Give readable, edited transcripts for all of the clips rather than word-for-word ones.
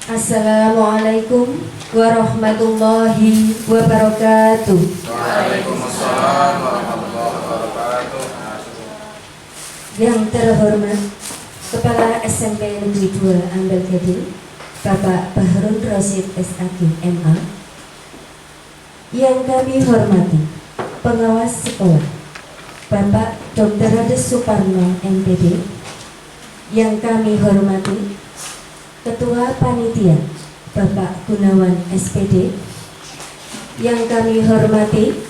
Assalamualaikum warahmatullahi wabarakatuh. Waalaikumsalam warahmatullahi wabarakatuh. Yang terhormat Kepala SMP Negeri 2 Ambel Gading, Bapak Bahrun Rosid SAG MA. Yang kami hormati Pengawas Sekolah, Bapak Dr. Rades Suparno MPD. Yang kami hormati Ketua Panitia, Bapak Gunawan SPD. Yang kami hormati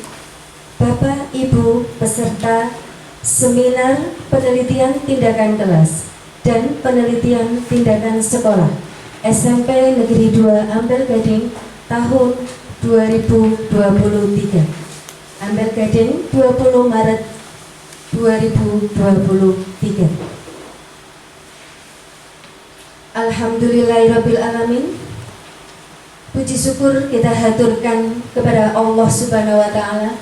Bapak Ibu peserta Seminar Penelitian Tindakan Kelas dan Penelitian Tindakan Sekolah SMP Negeri 2 Ambel Gading tahun 2023. Ambel Gading 20 Maret 2023. Alhamdulillahirabbil alamin. Puji syukur kita haturkan kepada Allah Subhanahu wa taala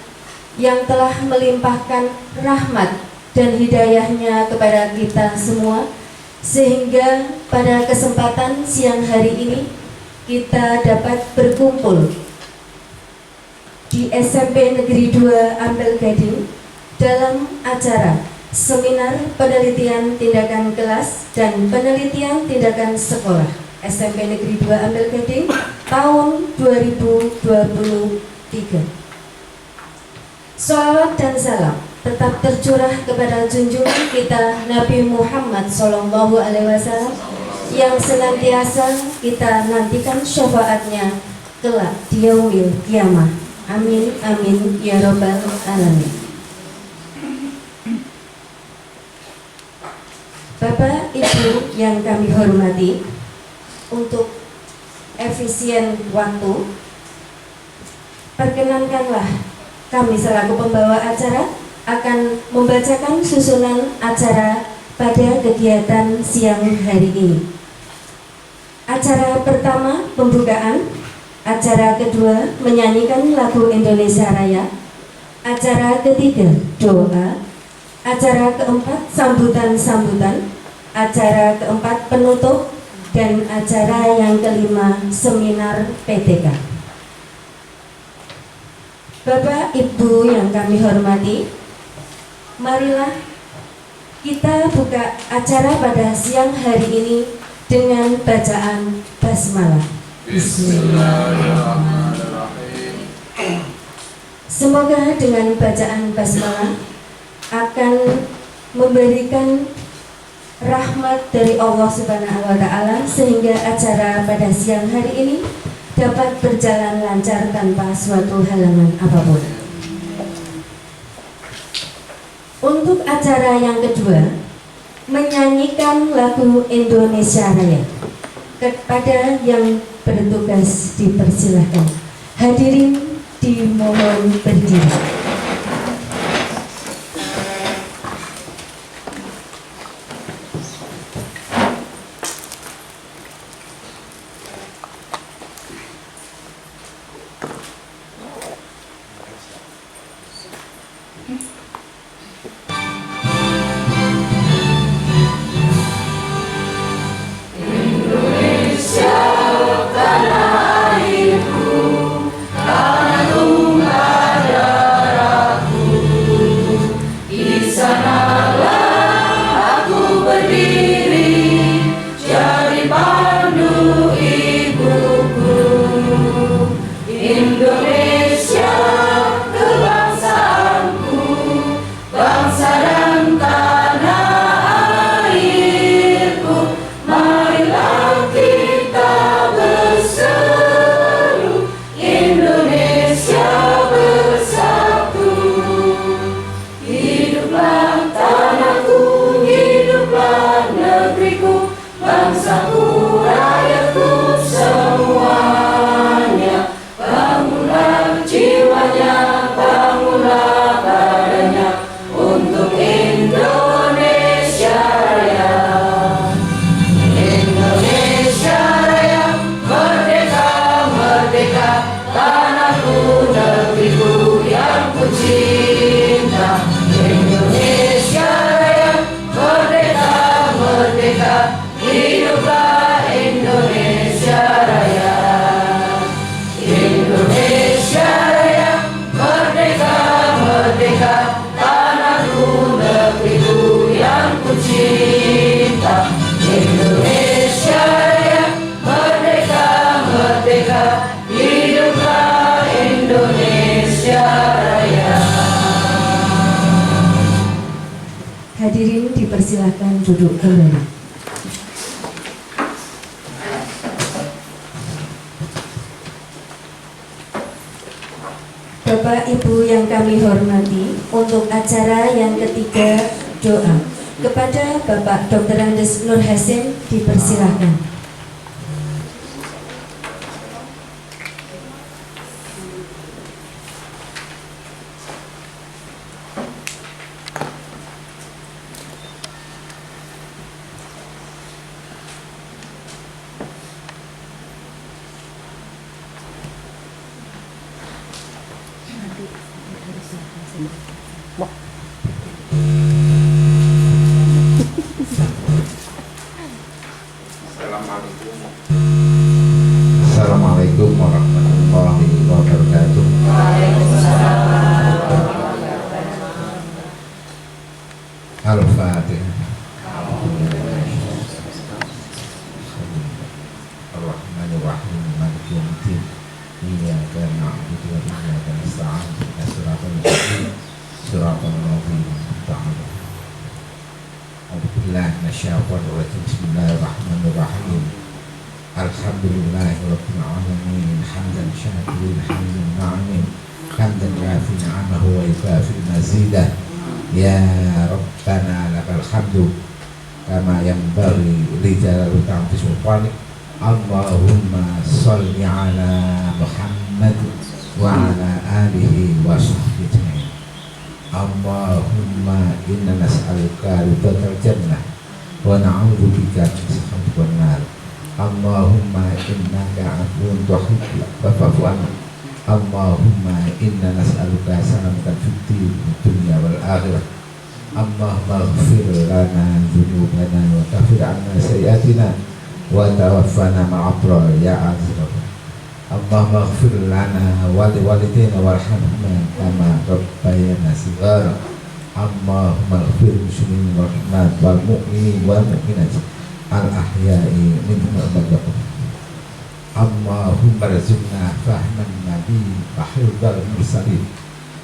yang telah melimpahkan rahmat dan hidayahnya kepada kita semua, sehingga pada kesempatan siang hari ini kita dapat berkumpul di SMP Negeri 2 Ambel Gading dalam acara Seminar Penelitian Tindakan Kelas dan Penelitian Tindakan Sekolah SMP Negeri 2 Ambel Gading tahun 2023. Salawat dan salam tetap tercurah kepada junjungan kita Nabi Muhammad SAW yang senantiasa kita nantikan syafaatnya kelak di yaumil kiamah. Amin amin ya robbal alamin. Bapak Ibu yang kami hormati, untuk efisien waktu, perkenankanlah kami selaku pembawa acara akan membacakan susunan acara pada kegiatan siang hari ini. Acara pertama pembukaan, acara kedua menyanyikan lagu Indonesia Raya, acara ketiga doa, acara keempat sambutan-sambutan, acara keempat penutup, dan acara yang kelima seminar PTK. Bapak Ibu yang kami hormati, marilah kita buka acara pada siang hari ini dengan bacaan basmalah. Bismillahirrahmanirrahim. Semoga dengan bacaan basmalah akan memberikan rahmat dari Allah Subhanahu wa taala sehingga acara pada siang hari ini dapat berjalan lancar tanpa suatu halangan apapun. Untuk acara yang kedua, menyanyikan lagu Indonesia Raya. Kepada yang bertugas dipersilahkan. Hadirin dimohon berdiri. Tanah airku, tanah tumpah darah. dipersilahkan duduk kembali. Bapak Ibu yang kami hormati, untuk acara yang ketiga doa kepada Bapak Dr. Andes Nur Hasin dipersilahkan. Assalamualaikum warahmatullahi wabarakatuh. Al-Fatihah. Ar-Rahmanir-Rahim. Maliki yaumiddin. Iyyaka na'budu wa iyyaka nasta'in. Ihdinas siratal mustaqim. Siratal ladzina an'amta 'alaihim. A'udzu billahi minasyaitonir rajim. Bismillahirrahmanirrahim. Alhamdulillahirabbil alamin. Hamdan syakirin hamdan na'imin. Hamdan yafi ni'amahu wa yukafi mazidah. Ya Rabbana lakal hamdu kama yanbaghi li jalali ta'ati sultanik. Allahumma sholli ala Muhammad wa ala alihi wa sahbihi. Allahumma inna nas'aluka ridhatal jannah wa na'udzu bika min sakhatil nar. Allahumma innaka afuwwun tuhibbul afwa anna. Allahumma inna nas'aluka salamatan fid dunya wal akhirah. Allahumma ighfir lana dzunubana wa kaffir 'anna sayyi'atina wa tawaffana ma'al abrar ya aziz. Allahumma ighfir lana wa li walidayna warhamhuma kama rabbayana shighara. Allahumma ighfir muslimin wal mu'minin wal mu'minat al ahya'i minhum al-amwat. Allahumma rzuqna fahman nabi wa hifdzal mursalin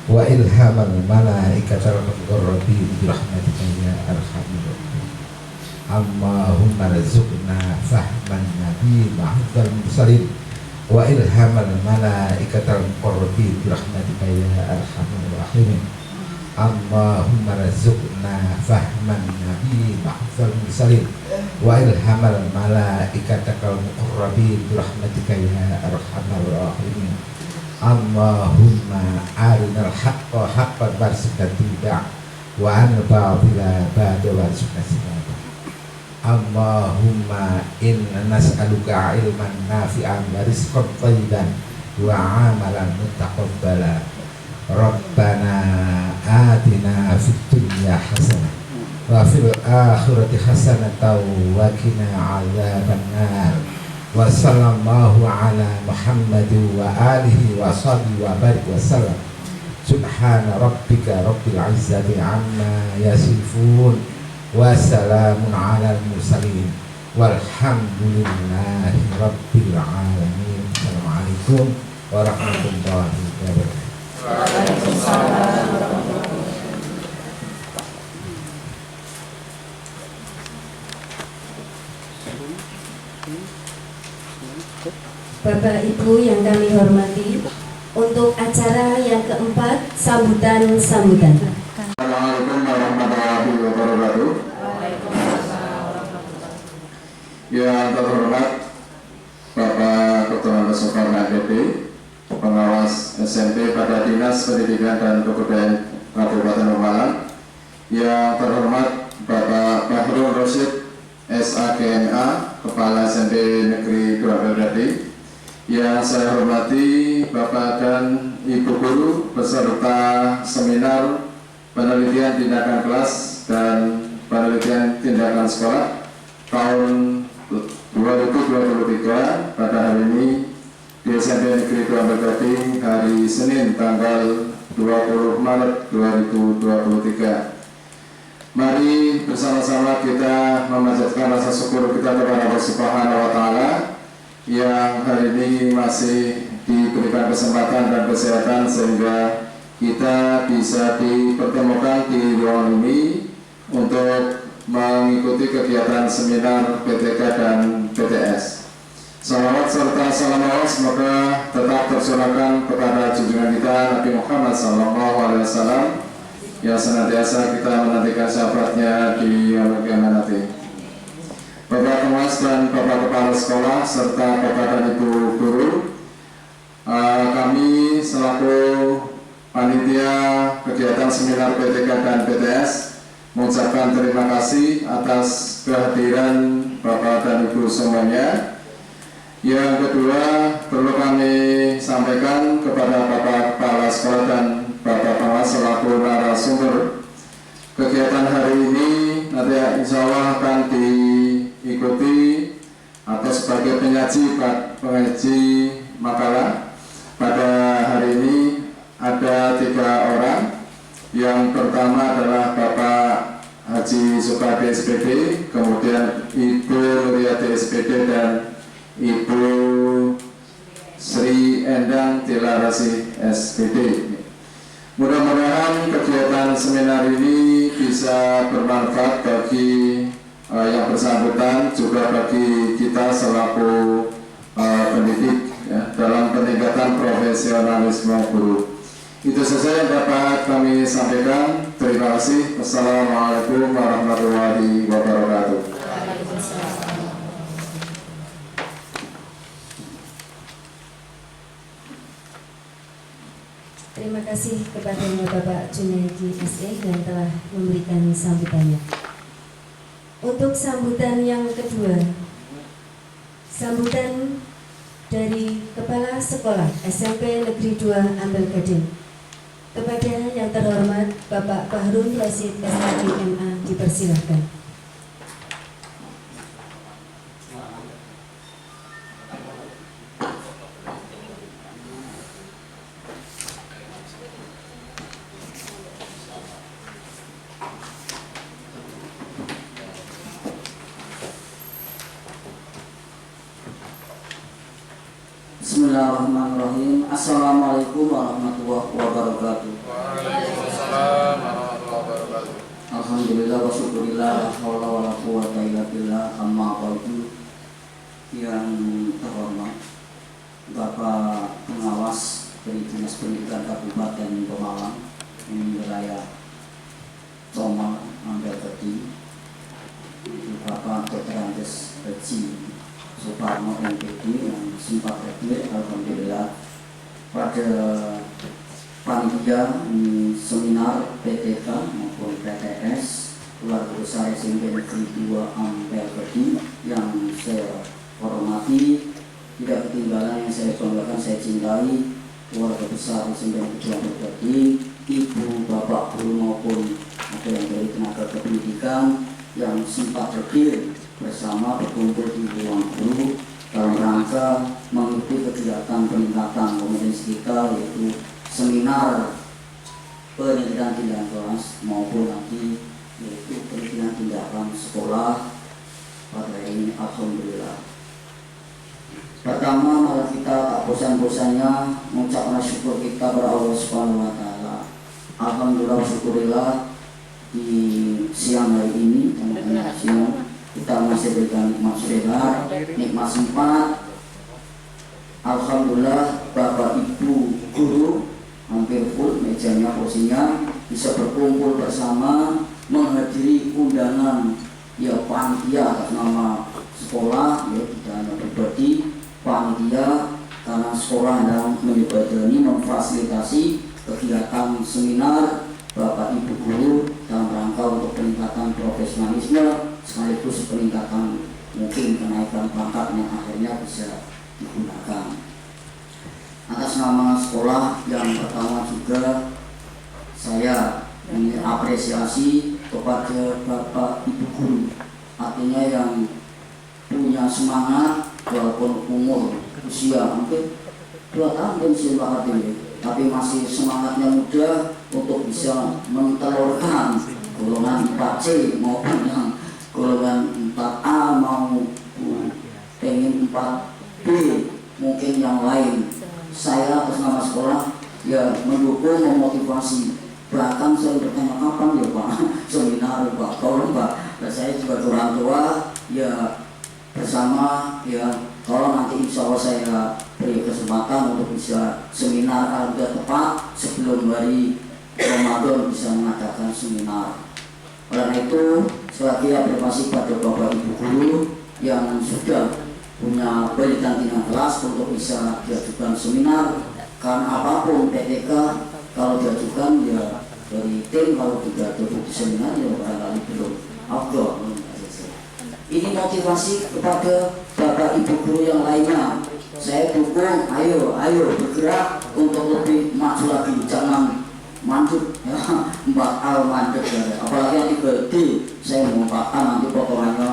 wa ilhamal malaikatil muqarrabin bi rahmatika ya arhamar rahimin. Allahumma rzuqna fahman nabi wa hifdzal mursalin wa ilhamal malaikatil muqarrabin bi rahmatika ya arhamar rahimin. Allahumma rzuqna fahman nabi wa hifdzal mursalin wa ilhamal malaikatal muqarrabin bi rahmatika ya arhamar rahimin. Allahumma arinal haqqa haqqan warzuqna ittiba'a wa arina batila batilan warzuqna ijtinaba. Allahumma inna nas'aluka ilman nafi'an wa rizqan thayyiban wa 'amalan mutaqabbala. Rabbana atina fid dunya hasanah wa fil akhirati hasanatan wa qina adzabannar. Wa sallallahu ala Muhammadin wa alihi wa sahbihi wa barik wa sallam. Subhana rabbika rabbil izzati amma yasifun wa salamun ala al-mursalin walhamdulillahi rabbil alamin. Assalamualaikum warahmatullahi wabarakatuh. Bapak Ibu yang kami hormati, untuk acara yang keempat sambutan-sambutan. Assalamualaikum warahmatullahi wabarakatuh. Yang terhormat Bapak Dr. Andes Soekarno MPD, Pengawas SMP pada Dinas Pendidikan dan Kebudayaan Kabupaten Pemalang. Yang terhormat Bapak Bahrul Rosyid SAGMA, Kepala SMP Negeri 2 Beldadi. Yang saya hormati Bapak dan Ibu Guru beserta seminar penelitian tindakan kelas dan penelitian tindakan sekolah tahun 2023 pada hari ini di SMP Negeri 2 Beldadi hari Senin tanggal 20 Maret 2023. Mari bersama-sama kita memanjatkan rasa syukur kita kepada Allah Subhanahu wa Ta'ala yang hari ini masih diberikan kesempatan dan kesehatan sehingga kita bisa dipertemukan di ruang ini untuk mengikuti kegiatan seminar PTK dan PTS. Salawat serta salam Allah semoga tetap tersurahkan kepada junjungan kita Nabi Muhammad SAW yang senantiasa kita menantikan syafaatnya di yaumul qiyamah nanti. Bapak Pengawas dan Bapak Kepala Sekolah serta Bapak dan Ibu Guru, kami selaku panitia kegiatan seminar PTK dan PTS mengucapkan terima kasih atas kehadiran Bapak dan Ibu semuanya. Yang kedua, perlu kami sampaikan kepada Bapak Kepala Sekolah dan Bapak Pengawas selaku narasumber kegiatan hari ini nanti insya Allah akan diikuti atau sebagai penyaji makalah. Pada hari ini ada 3 orang. Yang pertama adalah Bapak Haji Sukadi SPD, kemudian Ibu Nuriyati SPD dan Ibu Sri Endang Tilarasi SPD. Mudah-mudahan kegiatan seminar ini bisa bermanfaat bagi yang bersangkutan, juga bagi kita selaku pendidik ya, dalam peningkatan profesionalisme guru. Itu saja yang dapat kami sampaikan. Terima kasih. Wassalamualaikum warahmatullahi wabarakatuh. Terima kasih kepada Bapak Junaidi SE yang telah memberikan sambutannya. Untuk sambutan yang kedua, sambutan dari Kepala Sekolah SMP Negeri 2 Ampel Gading. Kepada yang terhormat Bapak Bahrul Rasid SHG MA dipersilahkan. Bismillahirrahmanirrahim. Assalamualaikum warahmatullahi wabarakatuh. Waalaikumsalam warahmatullahi wabarakatuh. Alhamdulillah wa syukurillah, la haula wala quwwata illa billah. Amma ba'du. Yang terhormat Bapak Pengawas dari Dinas Pendidikan Kabupaten Pemalang yang wilayah Comal Ampel Gading, Bapak Dr. Andes Haji Suparno MPD yang sempat hadir, alhamdulillah, pada panitia seminar PTK maupun PTS keluarga besar SMP Negeri 2 Ampel Gading yang saya hormati. Tidak ketinggalan yang saya banggakan, saya cintai keluarga besar SMP Negeri 2 Ampel Gading, ibu, bapak, guru maupun ada yang dari tenaga kependidikan yang sempat hadir bersama berkumpul di ruang guru dalam rangka mengikuti kegiatan peningkatan kompetensi kita, yaitu seminar pendidikan tindakan kelas maupun nanti yaitu pendidikan tindakan sekolah pada hari ini. Alhamdulillah. Pertama, mari kita tak bosan-bosannya mengucapkan syukur kita kepada Allah Subhanahu wa Ta'ala. Alhamdulillah, syukurillah, di siang hari ini, teman-teman, siang kita masih berikan nikmat sehat, nikmat sempat. Alhamdulillah, Bapak Ibu guru hampir full mejanya, kursinya, bisa berkumpul bersama menghadiri undangan ya panitia atas nama sekolah, ya tidak hanya pribadi, panitia karena sekolah yang menyebadani memfasilitasi kegiatan seminar Bapak Ibu guru dalam rangka untuk peningkatan profesionalisme sekaligus peningkatan mungkin kenaikan pangkat yang akhirnya bisa digunakan. Atas nama sekolah yang pertama juga saya ingin apresiasi kepada Bapak Ibu guru, artinya yang punya semangat walaupun umur usia hampir 2 tahun pensiun Pak Hatim, tapi masih semangatnya muda untuk bisa mentelurkan golongan 4C maupun yang golongan 4A, mau pengen 4B mungkin yang lain. Saya atas nama sekolah ya mendukung, memotivasi bahkan saya bertanya kapan ya Pak seminar Pak, tolong Pak. Dan saya sebagai orang tua ya bersama ya, kalau nanti insya Allah saya beri kesempatan untuk bisa seminar agak tepat sebelum hari Ramadan bisa mengadakan seminar. Oleh itu sekali lagi afirmasi pada Bapak Ibu guru yang sudah punya barisan tingkat kelas untuk bisa diajukan seminar, karena apapun PTK kalau diajukan ya dari tim, kalau tidak ada bukti seminar ya barangkali belum afdol. Ini motivasi kepada Bapak Ibu guru yang lainnya. Saya dukung, ayo bergerak untuk lebih maju lagi, jangan mandek ya, Mbak Al mandek ya. Apalagi nanti gede, saya mau nanti potongannya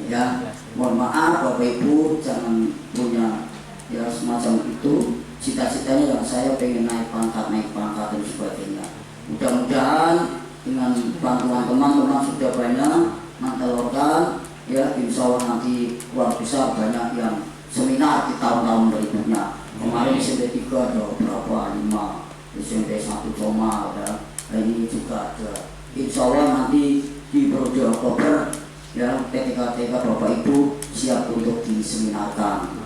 ya. Mohon maaf Bapak Ibu, jangan punya ya semacam itu. Cita-citanya yang saya pengen naik pangkat dan sebagainya. Mudah-mudahan dengan bantuan teman-teman sudah banyak mentelurkan ya, insya Allah nanti luar biasa banyak yang seminar di tahun-tahun berikutnya. Kemarin SMP 3 ada berapa, 5, SMP 1 coma ada, ini juga ada. Insya Allah nanti di periode Oktober ya, TK Bapak Ibu siap untuk diseminarkan.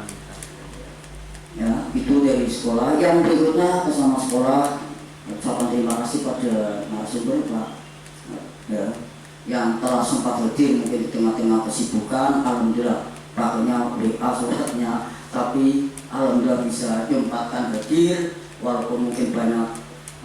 Ya, itu dari sekolah. Yang berikutnya bersama sekolah, ucapan terima kasih pada narasumber Pak ya, yang telah sempat hadir mungkin di tengah-tengah kesibukan. Alhamdulillah pakainya WA suratnya, tapi alhamdulillah bisa menyempatkan hadir walaupun mungkin banyak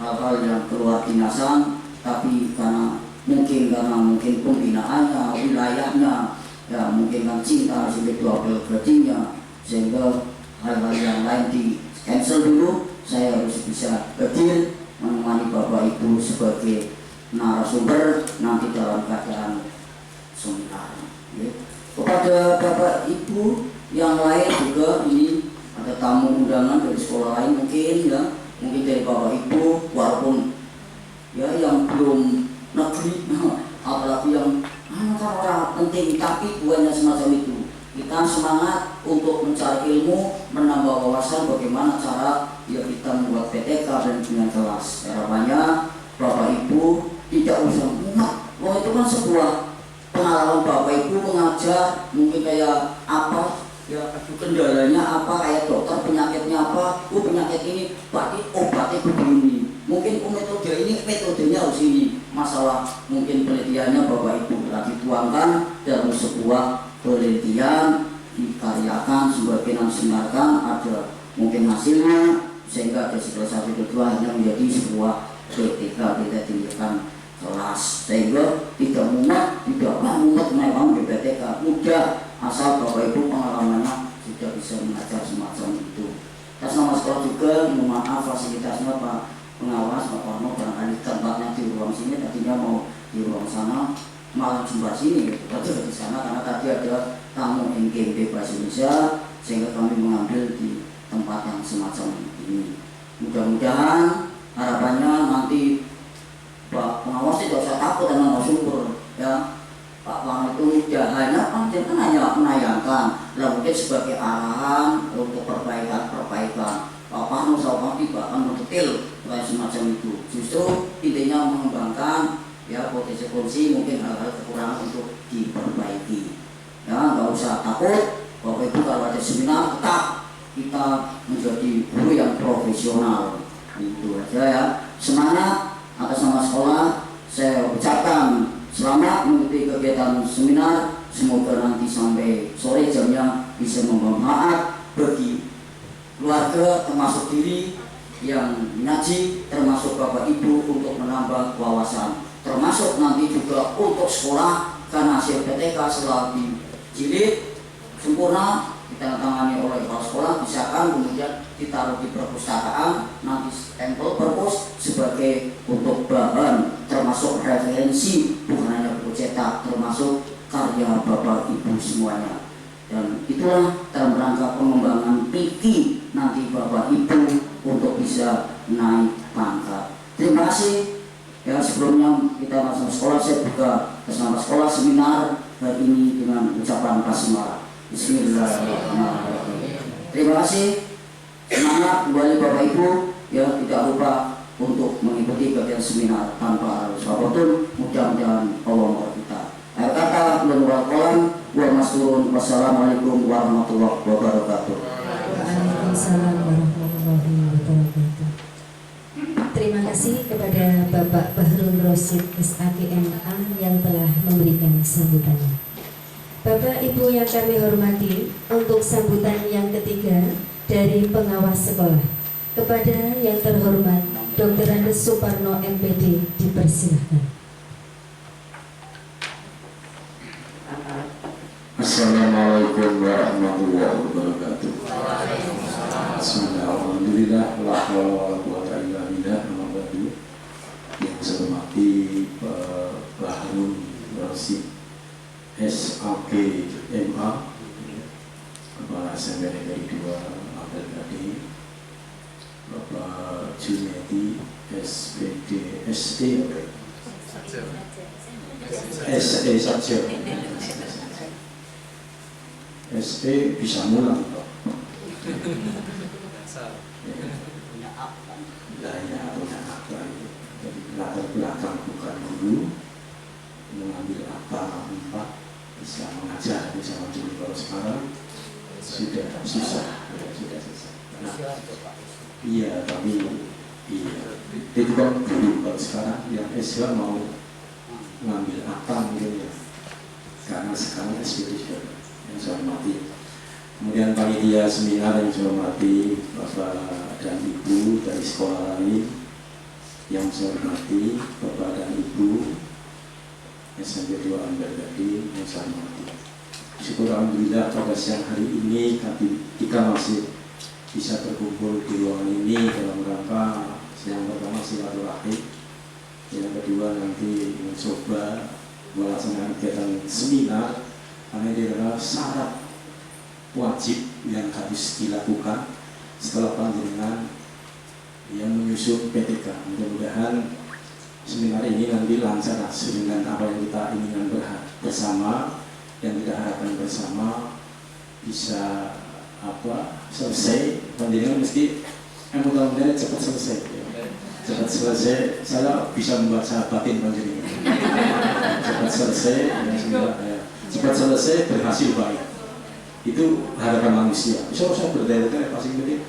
hal-hal yang keluar dinasan, tapi karena mungkin pembinaannya, wilayahnya ya, mungkin kan cinta sampai double gajinya, sehingga hal-hal yang lain di cancel dulu. Saya harus bisa hadir menemani Bapak Ibu sebagai narasumber nanti dalam keadaan seminar ya. Kepada Bapak Ibu yang lain juga, ini ada tamu undangan dari sekolah lain mungkin ya, mungkin dari Bapak Ibu walaupun ya yang belum negeri apalagi yang orang penting, tapi bukannya semacam itu. Kita semangat untuk mencari ilmu, menambah wawasan bagaimana cara ya kita membuat PTK dan dengan kelas. Harapannya Bapak Ibu tidak usah muak. Wah, itu kan sebuah pengalaman Bapak Ibu mengajar, mungkin kayak apa ya, kendalanya apa, kayak dokter penyakitnya apa, penyakit ini berarti obatnya begini, mungkin metode ini metodenya harus ini. Masalah mungkin penelitiannya Bapak Ibu lagi tuangkan dalam sebuah penelitian, dikaryakan sebagai diseminarkan, ada mungkin hasilnya, sehingga ada satu kedua hanya menjadi sebuah PTK kita tinggalkan kelas, sehingga tidak muat memang di PTK mudah asal Bapak Ibu pengalamannya sudah bisa mengajar semacam itu. Atas nama sekolah juga mohon maaf fasilitasnya Pak pengawas Pak Parno barangkali tempatnya di ruang sini, tadinya mau di ruang sana malah jumpa sini gitu, ada di sana karena tadi ada tamu NGB Bahasa Indonesia, sehingga kami mengambil di tempat yang semacam ini. Mudah-mudahan harapannya nanti Pak pengawas tidak usah takut dengan narasumber ya. Pak Bang itu tidak hanya menayangkan, lah mungkin sebagai arahan untuk perbaikan. Pak Parno sama bahkan mendetail kayak semacam itu. Justru intinya mengembangkan ya potensi mungkin hal-hal kekurangan untuk diperbaiki. Ya nggak usah takut, Bapak Ibu kalau ada seminar tetap kita menjadi guru yang profesional. Itu aja ya. Semangat. Atas nama sekolah saya ucapkan selamat mengikuti kegiatan seminar. Semoga nanti sampai sore jamnya bisa bermanfaat bagi keluarga, termasuk diri yang ngaji, termasuk Bapak Ibu untuk menambah wawasan, termasuk nanti juga untuk sekolah, karena hasil PTK setelah dijilid sempurna ditandatangani oleh kepala sekolah, misalkan kemudian ditaruh di perpustakaan, nanti stempel perpus sebagai untuk bahan, termasuk referensi, bukan hanya buku cetak, termasuk karya Bapak Ibu semuanya. Dan itulah dalam rangka pengembangan PIK nanti Bapak Ibu untuk bisa naik pangkat. Terima kasih. Ya, sebelumnya kita masuk sekolah, saya buka bersama sekolah seminar hari ini dengan ucapan basmalah. Bismillahirrahmanirrahim. Terima kasih. Semangat kembali Bapak Ibu. Ya, tidak lupa untuk mengikuti kegiatan seminar tanpa harus apapun. Mudah-mudahan Allah merawat kita. Akhir kata, wa masturun. Wassalamualaikum warahmatullahi wabarakatuh. Waalaikumsalam warahmatullahi wabarakatuh. Terima kasih kepada Bapak Bahrul Rosyid SAGMA yang telah memberikan sambutannya. Bapak Ibu yang kami hormati, untuk sambutan yang ketiga dari pengawas sekolah, kepada yang terhormat Dr. Andes Suparno MPD dipersilahkan. Assalamualaikum warahmatullahi wabarakatuh. Alhamdulillah, la haula wala quwwata illa billah. Yang saya hormati Pak Bahrul Rosyid SAGMA, Kepala SMPN dari 2 Abdul Qadir, Bapak Junedi SPD SE saja. SE bisa ngulang Pak. Lainnya punya apa itu. Jadi latar belakang bukan guru, mengambil apa 4, bisa mengajar, bisa mandiri. Kalau sekarang sudah susah, sudah susah. Nah, iya, tapi iya, itu kan dulu. Kalau sekarang yang S2 mau mengambil apa gitu ya, karena sekarang SPT juga yang saya hormati. Kemudian panitia seminar yang saya hormati, Bapak dan Ibu dari sekolah lain yang saya hormati, Bapak dan Ibu SMP 2 Ambar Gadi yang saya hormati. Syukur alhamdulillah pada siang hari ini kita masih bisa berkumpul di ruangan ini dalam rangka yang pertama silaturahmi, yang kedua nanti mencoba melaksanakan kegiatan seminar, karena ini adalah syarat wajib yang harus dilakukan setelah panjenengan yang menyusun PTK. Mudah-mudahan seminar ini nanti lancar dengan apa yang kita inginkan bersama, yang kita harapkan bersama bisa selesai. Panjenengan mesti mudah-mudahan cepat selesai ya. Cepat selesai, saya bisa membaca batin panjenengan. Cepat selesai ya, cepat selesai berhasil baik. Itu harapan manusia. Bisa berdaya-daya pasti gitu.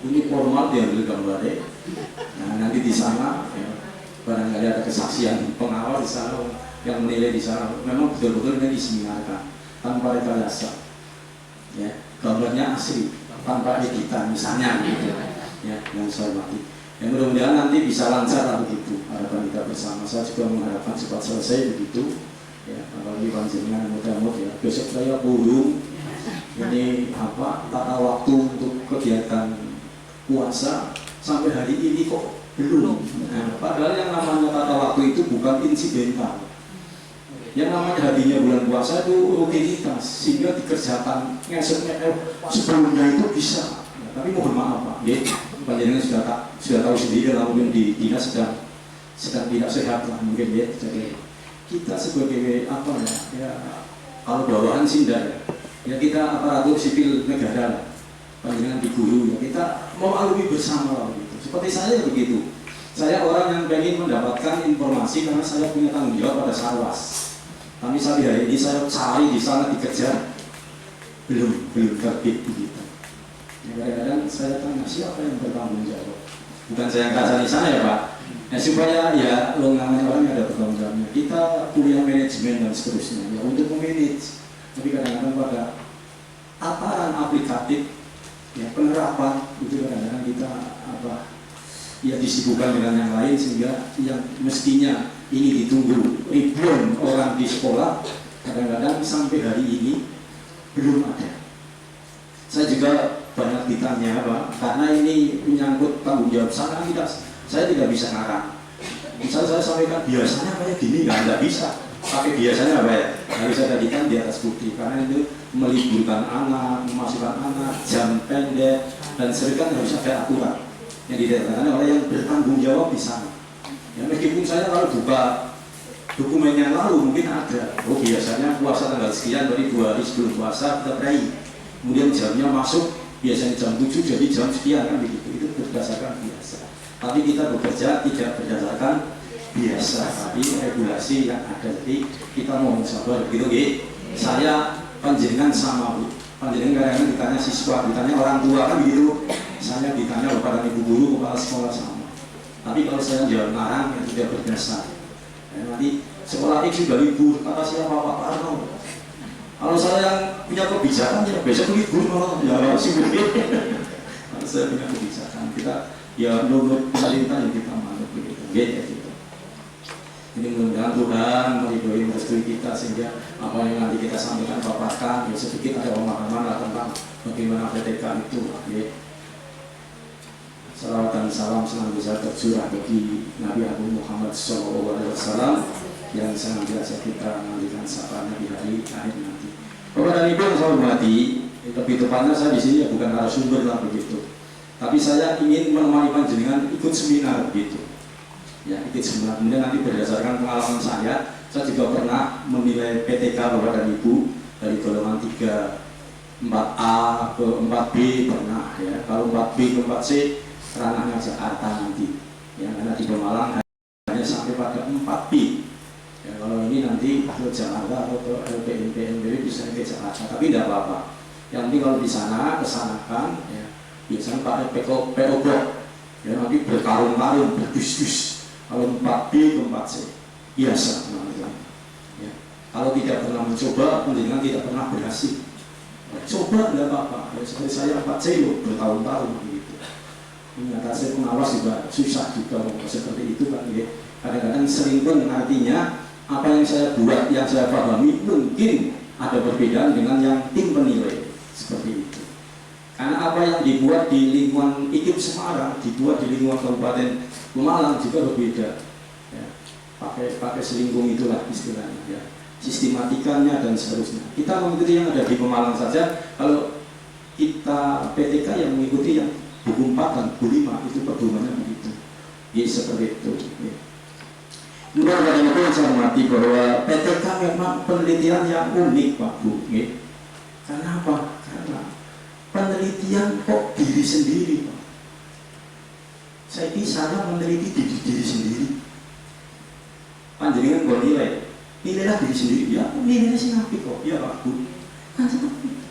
Ini formal diambil gambarnya. Nah, nanti di sana ya, barangkali ada kesaksian pengawal di sana yang menilai di sana. Memang betul-betul ini diseminarkan tanpa rekayasa. Ya, gambarnya asli tanpa editan misalnya gitu. Ya, yang saya hormati. Yang mudah-mudahan nanti bisa lancar lah begitu. Harapan kita bersama. Saya juga mengharapkan cepat selesai begitu. Ya, apalagi panjenengan mudah-mudahan ya. Besok saya burung ini tata waktu untuk kegiatan puasa sampai hari ini kok belum. Nah, padahal yang namanya tata waktu itu bukan insidental. Yang namanya harinya bulan puasa itu rutinitas, sehingga dikerjakan sebelumnya itu bisa. Tapi mohon maaf Pak, panjenengan sudah tahu sendiri lah, mungkin di dinas sedang tidak sehat lah mungkin ya. Jadi kita sebagai ya kalau bawahan sih enggak ya kita aparatur sipil negara lah, panjenengan di guru ya, kita mau alumni bersama lah begitu. Seperti saya begitu, saya orang yang ingin mendapatkan informasi karena saya punya tanggung jawab pada Sarwas. Tapi sampai hari ini saya cari di sana, dikejar, belum terbit begitu. Ya, kadang-kadang saya tanya siapa yang bertanggung jawab, bukan saya yang kaca di sana ya Pak. Nah, supaya ya namanya orang yang ada bertanggung jawabnya. Kita kuliah manajemen dan seterusnya ya untuk memanage. Tapi kadang-kadang pada tataran aplikatif, ya penerapan itu kadang-kadang kita ya disibukkan dengan yang lain, sehingga yang mestinya ini ditunggu ribuan orang di sekolah kadang-kadang sampai hari ini belum ada. Saya juga banyak ditanya Pak, karena ini menyangkut tanggung jawab saya tidak bisa ngarang. Misalnya saya sampaikan biasanya kayak gini nggak bisa. Pakai biasanya apa ya? Harus ada kan di atas bukti, karena itu meliburkan anak, memasukkan anak, jam pendek, dan sering kan harus ada aturan yang ditetapkan oleh yang bertanggung jawab di sana. Ya, meskipun saya kalau buka dokumen yang lalu mungkin ada, biasanya puasa tanggal sekian, dari 2 hari sebelum puasa kita pray, kemudian jamnya masuk biasanya jam 7 jadi jam sekian kan begitu. Itu berdasarkan biasa. Tapi kita bekerja tidak berdasarkan biasa, tapi regulasi yang ada. Jadi kita mohon sabar gitu, Saya panjenengan sama Bu. Panjenengan kadang-kadang ditanya siswa, ditanya orang tua kan begitu. Saya ditanya kepada ibu guru, kepala sekolah sama. Tapi kalau saya jawab ngarang yang tidak berdasar. Nanti sekolah X sudah libur, kata siapa Pak Arno. Kalau saya yang punya kebijakan ya besok libur malah ya sih kalau saya punya kebijakan kita ya menurut pemerintah yang kita manut begitu. Gitu. Ini mudah-mudahan Tuhan meridhoi merestui kita sehingga apa yang nanti kita sampaikan paparkan ya sedikit ada pemahaman lah tentang bagaimana PTK itu. Salawat dan salam senantiasa tercurah bagi Nabi Agung Muhammad SAW yang senantiasa kita menantikan sapanya di hari akhir nanti. Bapak dan Ibu yang saya hormati, lebih tepatnya saya di sini ya bukan narasumber lah begitu, tapi saya ingin menemani panjenengan ikut seminar begitu. Ya, ikut seminar. Kemudian nanti berdasarkan pengalaman saya juga pernah menilai PTK Bapak dan Ibu dari golongan 3, 4A ke 4B pernah ya. Kalau 4B ke 4C ranahnya Jakarta nanti ya, karena di Pemalang hanya sampai pada 4B ya, kalau ini nanti ke Jakarta atau ke LPNPNB bisa ke Jakarta, tapi tidak apa-apa. Yang penting kalau di sana kesanakan ya, biasanya pakai PO Blok ya, nanti berkarung-karung berdus-dus. Kalau 4B ke 4C biasa namanya ya. Kalau tidak pernah mencoba pendidikan tidak pernah berhasil ya, coba tidak apa-apa ya, seperti saya 4C loh bertahun-tahun gitu. Ternyata saya pengawas juga susah juga seperti itu kan ya. Kadang-kadang sering pun artinya apa yang saya buat, yang saya pahami mungkin ada perbedaan dengan yang tim penilai seperti itu. Karena apa yang dibuat di lingkungan IKIP Semarang dibuat di lingkungan Kabupaten Pemalang juga berbeda. Ya, pakai selingkung itulah istilahnya ya. Sistematikanya dan seterusnya. Kita mengikuti yang ada di Pemalang saja. Kalau kita PTK yang mengikuti yang buku 4 dan buku 5 itu pedomannya begitu. Ya seperti itu. Ya. Kemudian itu yang saya hormati bahwa PTK memang penelitian yang unik Pak Bu. Ya. Karena apa? Karena penelitian kok diri sendiri Pak. Saya meneliti diri sendiri. Panjenengan kok nilailah diri sendiri. Ya, nilainya sih ngapi kok. Ya Pak Bu. Kan seperti itu.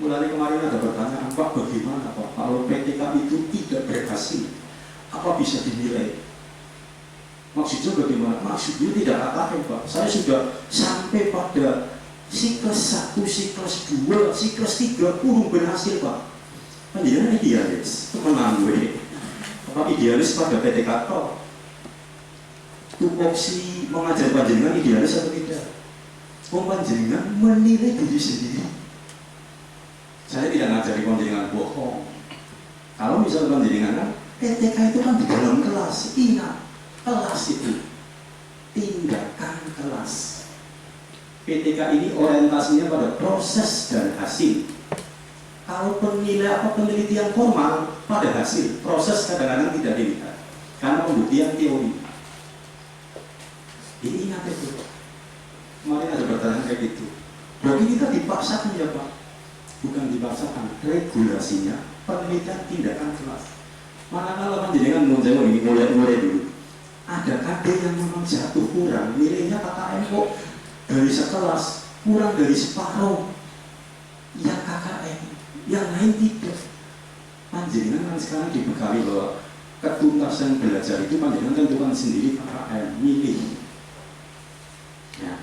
Mulai kemarin ada pertanyaan Pak, bagaimana Pak kalau PTK itu tidak berhasil, apa bisa dinilai? Maksudnya bagaimana? Maksudnya tidak apa-apa Pak. Saya sudah sampai pada siklus 1, siklus 2, siklus 3 kurung berhasil Pak. Panjenengan idealis, teman gue. Apa idealis pada PTK toh? Tupoksi mengajar panjenengan idealis atau tidak? Panjenengan menilai diri sendiri. Saya tidak ngajari panjenengan bohong. Kalau misalnya panjenengan PTK itu kan di dalam kelas, ingat kelas itu tindakan kelas. PTK ini orientasinya pada proses dan hasil. Kalau penelitian formal pada hasil, proses kadang-kadang tidak dilihat karena pembuktian teori. Ini ingat itu. Kemarin ada pertanyaan kayak gitu. Berarti kita dipaksakan ya Pak? Bukan dipaksakan, regulasinya penelitian tindakan kelas. Manakala panjenengan menjawab ini mulai dulu. Ada KD yang memang jatuh kurang, nilainya KKM kok dari sekelas kurang dari separuh. Yang KKM, yang lain tidak. Panjenengan kan sekarang dibekali bahwa ketuntasan belajar itu panjenengan tentukan sendiri KKM, milih. Ya.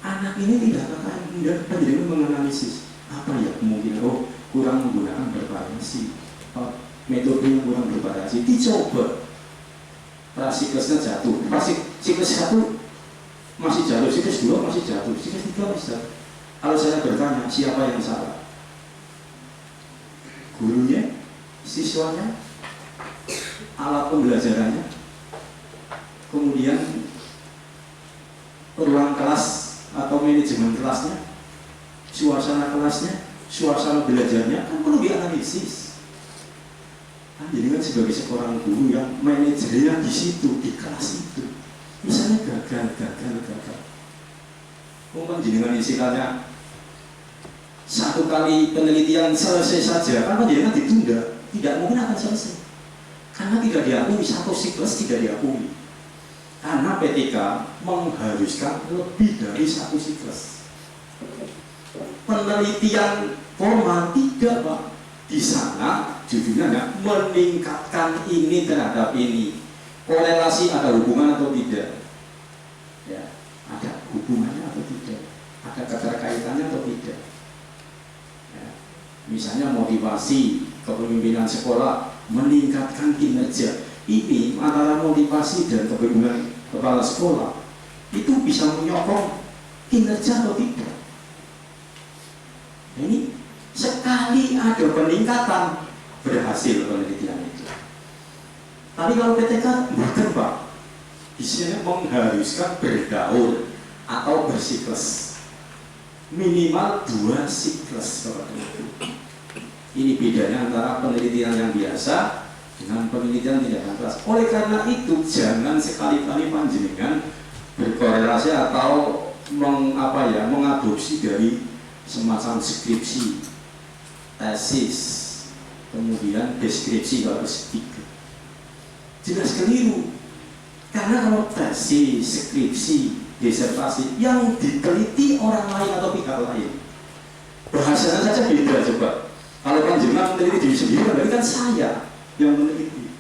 Anak ini tidak KKM, kemudian panjenengan menganalisis. Apa ya kemungkinan kurang menggunakan bervariasi, metode yang kurang bervariasi, dicoba. Siklusnya jatuh, siklus 1 masih jatuh, siklus 2 masih jatuh, siklus 3 masih jatuh. Kalau saya bertanya siapa yang salah, gurunya, siswanya, alat pembelajarannya, kemudian ruang kelas atau manajemen kelasnya, suasana kelasnya, suasana belajarnya, kan perlu dianalisis. Kan jadi kan sebagai seorang guru yang manajernya di situ, di kelas itu, misalnya gagal. Mungkin jenengan istilahnya 1 kali penelitian selesai saja, kan jenengan ditunda, tidak mungkin akan selesai. Karena tidak diakui, satu siklus tidak diakui. Karena PTK mengharuskan lebih dari satu siklus. Penelitian formal tidak, Pak. Di sana judulnya meningkatkan ini terhadap ini. Korelasi ada hubungan atau tidak? Ya, ada hubungannya atau tidak? Ada keterkaitannya atau tidak? Ya. Misalnya motivasi kepemimpinan sekolah meningkatkan kinerja. Ini antara motivasi dan kepemimpinan kepala sekolah itu bisa menyokong kinerja atau tidak? Ini sekali ada peningkatan berhasil penelitian itu. Tapi kalau PTK bukan, Pak, isinya mengharuskan berdaur atau bersiklus minimal 2 siklus. Ini bedanya antara penelitian yang biasa dengan penelitian tidak kelas. Oleh karena itu jangan sekali-kali panjenengan berkorelasi atau mengadopsi dari semacam skripsi, tesis, kemudian deskripsi kalau S3. Jelas keliru. Karena kalau tesis, skripsi, disertasi yang diteliti orang lain atau pihak lain, bahasanya saja beda. Coba kalau panjenengan meneliti diri sendiri, berarti kan saya yang meneliti.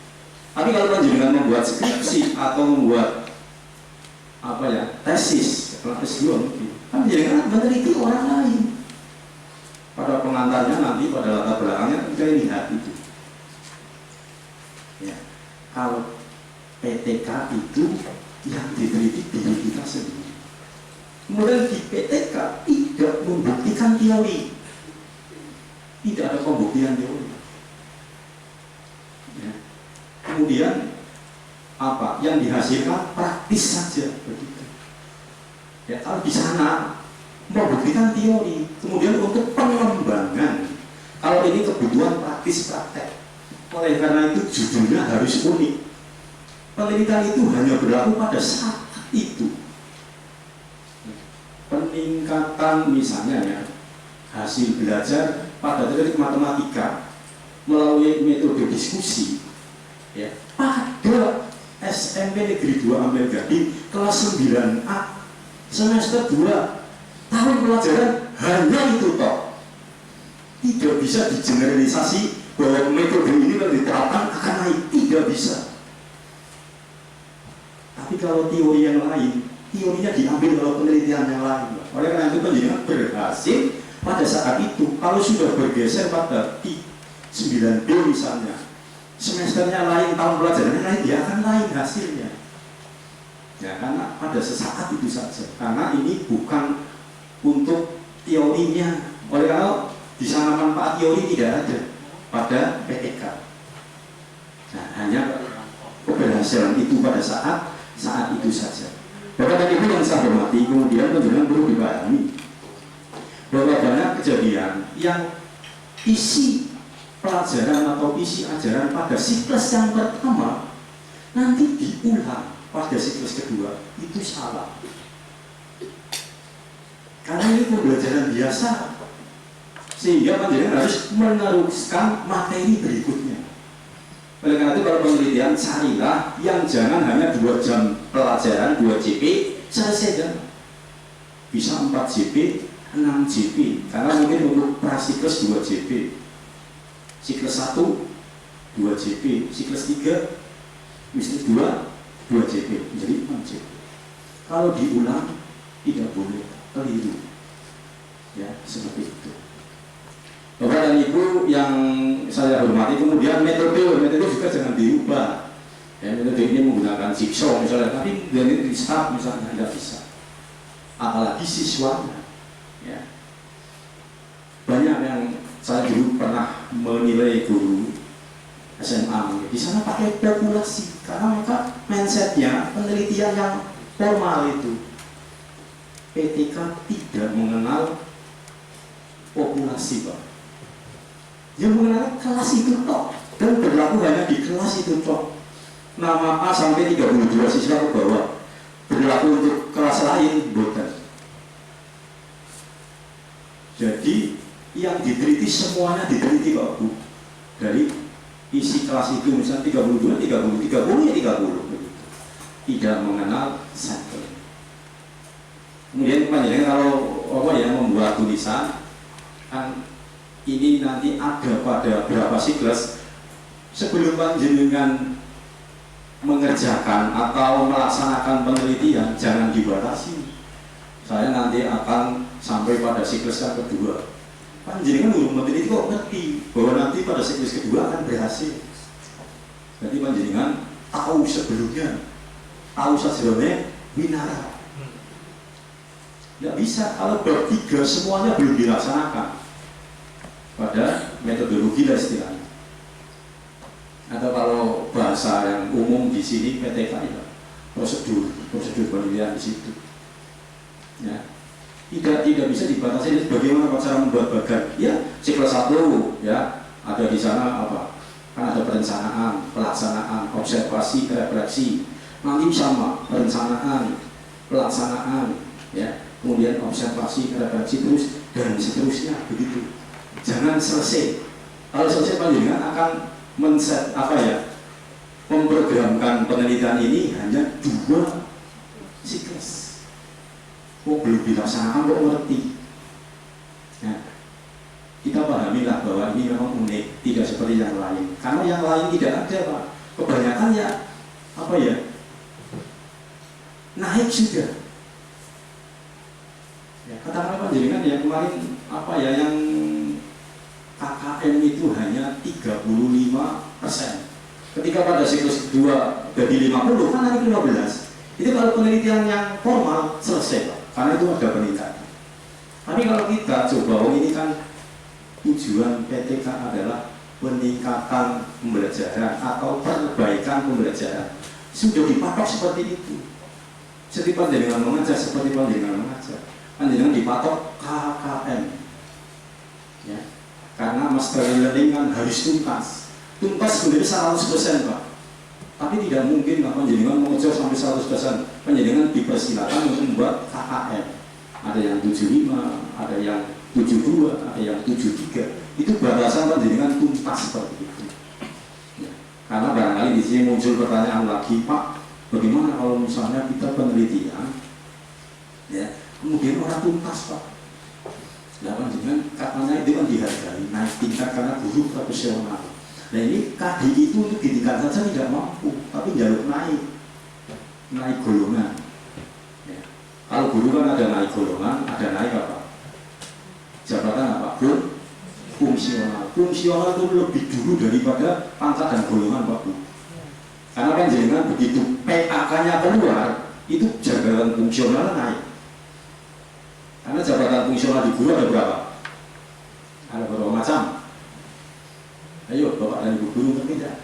Tapi kalau panjenengan membuat skripsi atau membuat tesis, S2, kan panjenengan meneliti orang lain. Pada pengantarnya nanti, pada latar belakangnya kita lihat itu. Ya, kalau PTK itu yang diteliti diri kita sendiri. Kemudian di PTK tidak membuktikan teori, tidak ada pembuktian teori. Ya. Kemudian yang dihasilkan praktis saja begitu. Ya, kalau di sana membuktikan teori, kemudian untuk pengembangan, kalau ini kebutuhan praktis praktek. Oleh karena itu judulnya harus unik. Penelitian itu hanya berlaku pada saat itu. Peningkatan misalnya ya, hasil belajar pada teknik matematika melalui metode diskusi ya, pada SMP Negeri 2 Ampel Gading kelas 9A semester 2 tahun pelajaran hanya itu toh. Tidak bisa digeneralisasi bahwa metode ini kalau diterapkan akan naik, tidak bisa. Tapi kalau teori yang lain, teorinya diambil kalau penelitian yang lain. Oleh karena itu penelitian berhasil pada saat itu. Kalau sudah bergeser pada 9B misalnya, semesternya lain, tahun pelajarannya lain, dia akan lain hasilnya. Ya, karena pada sesaat itu saja. Karena ini bukan untuk teorinya. Oleh karena di sana manfaat teori tidak ada pada PTK. Nah, hanya keberhasilan itu pada saat itu saja. Bapak dan Ibu yang saya hormati, kemudian penjelasan perlu dipahami bahwa banyak kejadian yang isi pelajaran atau isi ajaran pada siklus yang pertama nanti diulang pada siklus kedua, itu salah. Karena ini pembelajaran biasa, sehingga panjenengan harus meneruskan materi berikutnya. Oleh karena itu kalau penelitian carilah yang jangan hanya 2 jam pelajaran, 2 JP selesai. Bisa 4 JP, 6 JP, karena mungkin untuk prasiklus 2 JP, siklus 1 2 JP, siklus 3 siklus 2 JP, jadi 4 JP. Kalau diulang tidak boleh, keliru. Ya, seperti itu. Bapak dan Ibu yang saya hormati, kemudian metode juga jangan diubah. Ya, metode ini menggunakan jigsaw misalnya, tapi dari restart misalnya tidak bisa. Apalagi siswanya. Ya. Banyak yang saya dulu pernah menilai guru SMA, di sana pakai populasi karena mereka mindsetnya penelitian yang formal itu. PTK tidak mengenal populasi, Pak. Yang mengenal kelas itu toh, dan berlaku hanya di kelas itu toh. Nama A sampai 32 siswa ke bawah, berlaku untuk kelas lain bukan. Jadi yang diteliti semuanya diteliti, Pak Bu, dari isi kelas itu misalnya 32, 30, 30 ya 30 begitu. Tidak mengenal sampling. Kemudian panjenengan kalau apa ya membuat tulisan kan ini nanti ada pada berapa siklus sebelum panjenengan mengerjakan atau melaksanakan penelitian jangan dibatasi. Saya nanti akan sampai pada siklus yang kedua. Panjenengan urung meneliti kok ngerti bahwa nanti pada siklus kedua akan berhasil. Jadi panjenengan tahu sebelumnya, tahu sajrone winara. Tidak bisa kalau bab 3 semuanya belum dilaksanakan pada metodologi lah istilahnya. Atau kalau bahasa yang umum di sini PTK ya, prosedur penelitian di situ. Ya. Tidak bisa dibatasi. Bagaimana cara membuat bagan? Ya, siklus 1 ya, ada di sana apa? Kan ada perencanaan, pelaksanaan, observasi, refleksi. Nanti sama perencanaan, pelaksanaan, ya. Kemudian observasi, refleksi terus dan seterusnya begitu. Jangan selesai. Kalau selesai panjenengan akan men-set apa ya? Memprogramkan penelitian ini hanya 2 siklus. Oh belum dilaksanakan kok ngerti. Nah, kita pahamilah bahwa ini memang unik, tidak seperti yang lain. Karena yang lain tidak ada Pak. Kebanyakan ya apa ya? Naik sudah. Ya, katakanlah panjenengan ya kemarin apa ya yang KKM itu hanya 35%. Ketika pada siklus kedua jadi 50 kan naik 15. Itu kalau penelitian yang formal selesai Pak. Karena itu ada peningkatan. Tapi kalau kita coba, ini kan tujuan PTK adalah peningkatan pembelajaran atau perbaikan pembelajaran. Sudah dipatok seperti itu. Seperti panjenengan mengajar, seperti panjenengan mengajar. Panjenengan dipatok KKM. Ya. Karena master learning kan harus tuntas. Tuntas sebenarnya 100% Pak. Tapi tidak mungkin lah panjenengan mengejar sampai 100%. Panjenengan dipersilakan untuk membuat KKM. Ada yang 75, ada yang 72, ada yang 73. Itu batasan panjenengan tuntas seperti itu. Ya. Karena barangkali di sini muncul pertanyaan lagi, Pak, bagaimana kalau misalnya kita penelitian, ya, kemudian orang tuntas Pak. Nah panjenengan katanya itu kan dihargai, naik tingkat karena guru profesional. Nah ini KDI itu untuk ditingkat saja tidak mampu, tapi jalur naik golongan. Ya. Kalau guru kan ada naik golongan, ada naik apa? Jabatan apa? Fungsional. Fungsional itu lebih dulu daripada pangkat dan golongan Pak Bu. Karena kan jangan begitu PAK-nya keluar, itu jabatan fungsional naik. Karena jabatan fungsional di guru ada berapa? Ada berapa macam? Ayo Bapak dan Ibu guru ngerti tidak?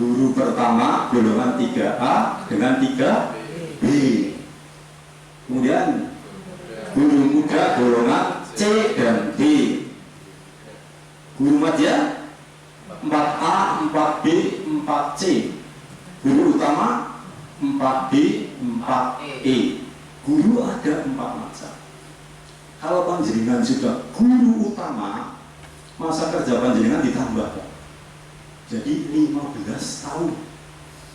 Guru pertama golongan 3A dengan 3B. Kemudian guru muda golongan C dan D. Guru madya 4A, 4B, 4C. Guru utama 4B, 4E. Guru ada 4 macam. Kalau panjenengan sudah guru utama, masa kerja panjenengan ditambah. Jadi 15 tahun.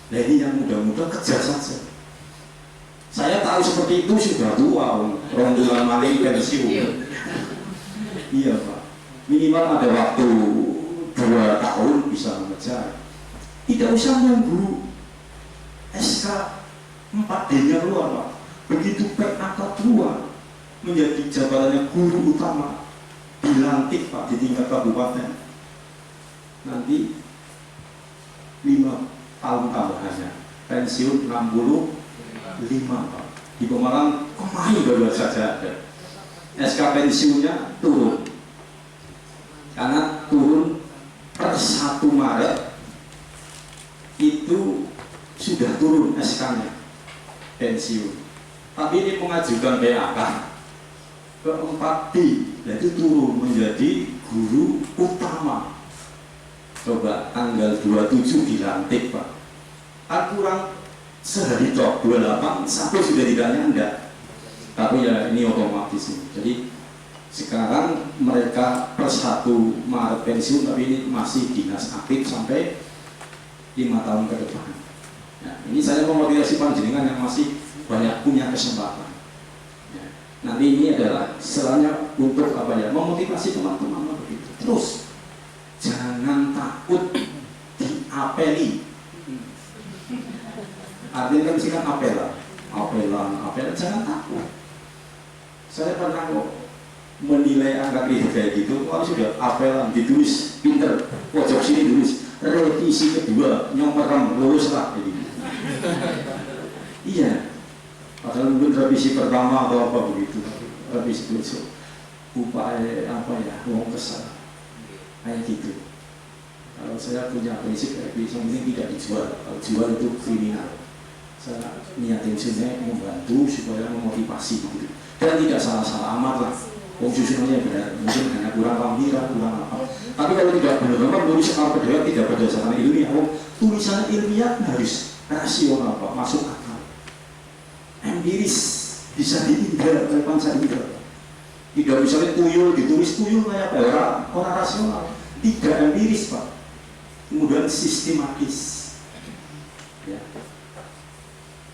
Nah ini yang muda-muda kejar saja. Saya tahu seperti itu sudah tua, orang tua maling pensiun. Iya Pak. Minimal ada waktu 2 tahun bisa mengejar. Tidak usah nunggu SK 4D-nya keluar Pak. Begitu PAK keluar menjadi jabatannya guru utama, dilantik Pak di tingkat kabupaten. Nanti 5 tahun tambahannya, pensiun 65 Pak. Di Pemalang kemarin baru saja ada SK pensiunnya turun, karena turun per 1 Maret itu sudah turun SK-nya pensiun. Tapi ini mengajukan PAK ke 4D, yaitu turun menjadi guru utama. Coba tanggal 27 dilantik Pak, kan kurang sehari cok, 28 satu sudah tidak nyanda. Tapi ya ini otomatis ini. Jadi Sekarang mereka per 1 Maret pensiun, tapi ini masih dinas aktif sampai 5 tahun ke depan. Ya, ini saya memotivasi panjenengan yang masih banyak punya kesempatan. Ya, nanti ini adalah istilahnya untuk apa ya, memotivasi teman-teman begitu. Terus jangan takut diapeli. Artinya kan sih kan apelan, jangan takut. Saya pernah kok menilai angka kredit kayak gitu, kalau sudah apelan ditulis pinter, pojok sini tulis revisi kedua nyomerem lulus lah gitu. Iya, padahal mungkin revisi pertama atau apa begitu, revisi besok upaya apa ya, mau kesal kayak gitu. Kalau saya punya prinsip revisi ini tidak dijual, kalau jual itu kriminal. Saya niatin sini membantu supaya memotivasi gitu, dan tidak salah-salah amat lah. Susunannya benar, mungkin hanya kurang lampiran, kurang apa. Tapi kalau tidak benar-benar tulis apa tidak berdasarkan ilmiah, tulisan ilmiah harus rasional, Pak, masuk akal. Empiris bisa diindra oleh panca indera. Tidak misalnya tuyul ditulis tuyul kayak orang rasional, tidak empiris, Pak. Kemudian sistematis, ya.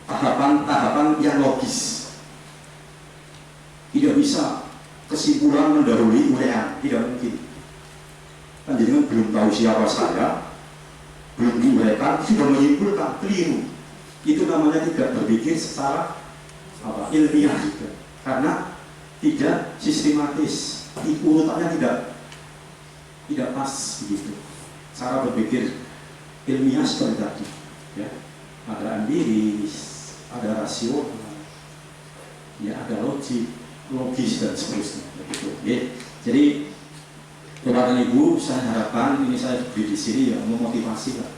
Tahapan-tahapan yang logis. Tidak bisa kesimpulan mendahului uraian, tidak mungkin. Panjenengan belum tahu siapa saya, belum diuraikan, sudah menyimpulkan, keliru. Itu namanya tidak berpikir secara ilmiah juga, karena tidak sistematis, urutannya tidak pas begitu. Cara berpikir ilmiah seperti tadi, ya. Ada empiris, ada rasional, ya, ada logis dan seterusnya begitu. Ya. Jadi Bapak dan Ibu, saya harapkan ini saya beri di sini ya memotivasi lah.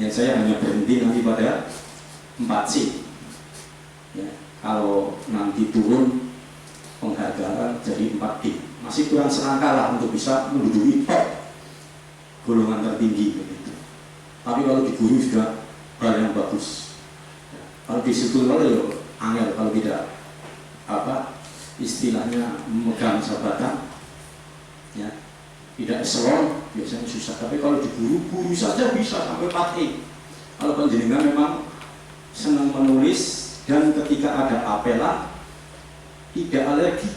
Yang saya hanya berhenti nanti pada 4C. Ya, kalau nanti turun penghargaan jadi 4D, masih kurang selangkah lah untuk bisa menduduki top golongan tertinggi begitu. Tapi kalau di guru sudah hal yang bagus. Ya, kalau di situ ya angel kalau tidak istilahnya memegang jabatan, ya, tidak eselon biasanya susah. Tapi kalau di guru saja bisa sampai 4E. Kalau panjenengan memang senang menulis dan ketika ada apelan tidak alergi,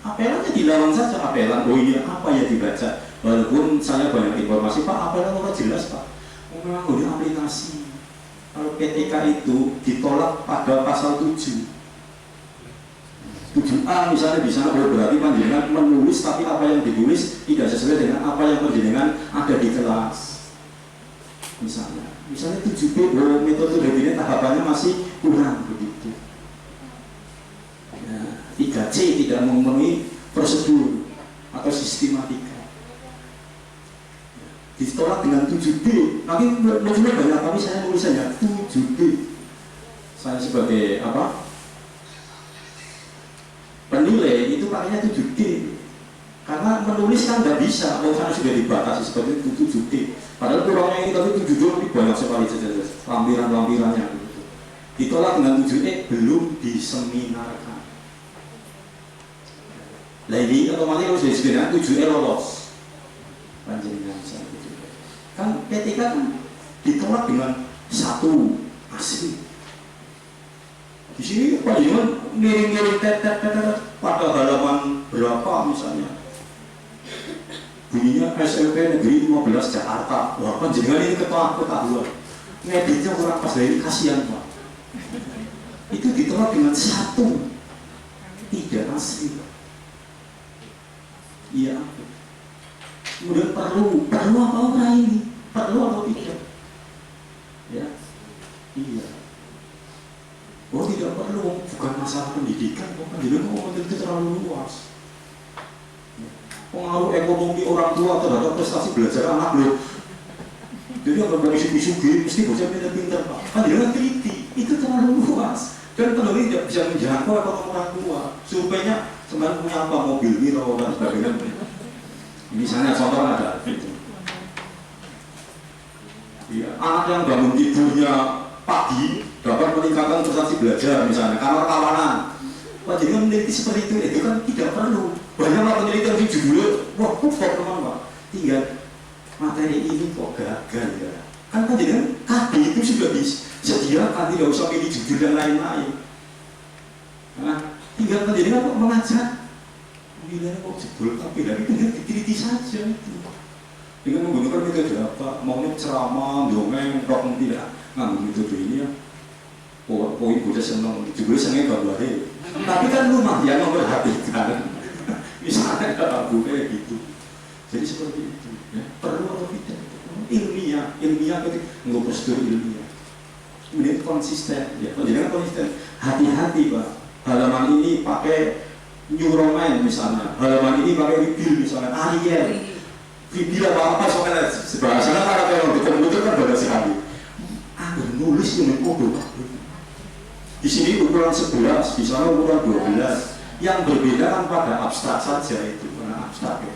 apelannya dilawan saja. Apelan, oh iya apa ya dibaca, walaupun saya banyak informasi, Pak apelan orang jelas Pak, memang udah aplikasi. Kalau PTK itu ditolak pada pasal 7A misalnya di sana, berarti panjenengan menulis tapi apa yang ditulis tidak sesuai dengan apa yang panjenengan ada di kelas. Misalnya 7B, metode ini tahapannya masih kurang begitu. Ya, 3C tidak memenuhi prosedur atau sistematika. Ditolak dengan 7B. Nanti modulnya banyak, tapi saya tulisannya 7B. Saya sebagai penilai itu pakainya 7D, karena menulis kan nggak bisa, karena sudah dibatasi seperti itu 7D. Padahal kurangnya ini tapi 7D lebih banyak sekali lampiran-lampirannya gitu. Ditolak dengan 7E, belum diseminarkan. Nah ini otomatis harus disediakan 7E lolos. Panjenengan saya gitu. Kan PTK kan ditolak dengan 1 asli. Di sini panjenengan ngiring-ngiring tetet pada halaman berapa misalnya, bunyinya SMP Negeri 15 Jakarta. Wah, panjenengan ini ketahuan ngeditnya kurang pas, dari kasihan Pak. Itu ditolak dengan 1 tidak asli. Iya. Kemudian perlu apa orang ini? Perlu atau tidak? Ya, iya. Oh tidak perlu, bukan masalah pendidikan, panjenengan ngomong itu terlalu luas. Pengaruh ekonomi orang tua terhadap prestasi belajar anak loh. Jadi yang berbagi sugi-sugi, mesti bocah pintar-pintar Pak. Panjenengan teliti, itu terlalu luas. Dan peneliti tidak bisa menjangkau ekonomi orang tua. Surveinya sebenarnya punya apa, mobil, Miro, dan sebagainya. Misalnya contoh ada gitu. Ya, anak yang bangun tidurnya pagi dapat meningkatkan prestasi belajar misalnya, kamar kawanan. Panjenengan meneliti seperti itu kan tidak perlu. banyak lah penelitian di judulnya, wah kok teman Pak, tinggal materi ini kok gagal ya. Kan jadi KB itu sudah disediakan, tidak usah pilih judul yang lain-lain. Nah, tinggal jadi kok mengajar, bilangnya kok jebol tapi lagi tinggal dikritis saja itu. Dengan menggunakan metode apa, maunya ceramah, dongeng, rock tidak ngambil metode ini ya. Poin bocah seneng, juga senengnya gambarnya. Tapi kan lumayan memperhatikan. Misalnya kata gue kayak gitu. Jadi seperti itu. Ya. Perlu atau tidak? Ilmiah itu nggak prosedur ilmiah. Kemudian konsisten. Ya, jadi konsisten. Hati-hati Pak. Halaman ini pakai New Roman misalnya. Halaman ini pakai Bibil misalnya. Ariel. Bibil apa soalnya bahasanya kan kalau di komputer kan beda sekali. Nulis ini kode. Di sini ukuran 11, di sana ukuran 12. Yang berbeda kan pada abstrak saja itu, karena abstrak ya.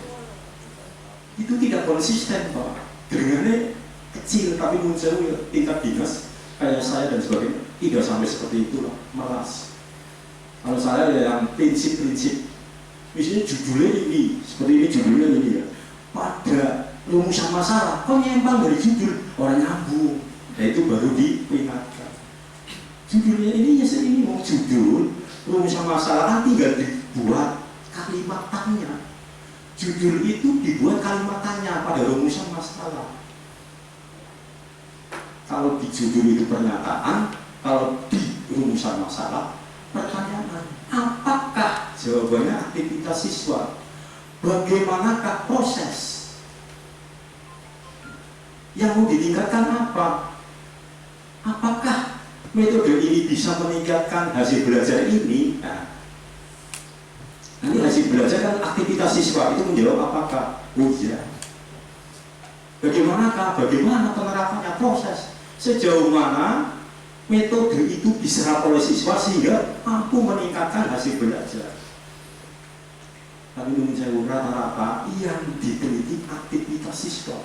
Itu tidak konsisten Pak. Dengannya kecil tapi muncul ya, tingkat dinas kayak saya dan sebagainya tidak sampai seperti itulah, malas. Kalau saya ya yang prinsip-prinsip, misalnya judulnya ini, seperti ini judulnya ini ya. Pada rumusan masalah, kok nyempang dari judul orang nyambung, nah itu baru diperingatkan. Judulnya ini ya ini mau judul rumusan masalah kan tinggal dibuat kalimatannya. Judul itu dibuat kalimatannya pada rumusan masalah. Kalau di judul itu pernyataan, kalau di rumusan masalah pertanyaan. Apakah jawabannya aktivitas siswa? Bagaimanakah proses? Yang mau ditingkatkan apa? Apakah metode ini bisa meningkatkan hasil belajar ini? Nah, nanti hasil belajar kan aktivitas siswa itu menjawab apakah? Oh iya. Bagaimanakah? Bagaimana penerapannya proses? Sejauh mana metode itu diserap oleh siswa sehingga mampu meningkatkan hasil belajar? Tapi menurut saya rata-rata yang diteliti aktivitas siswa,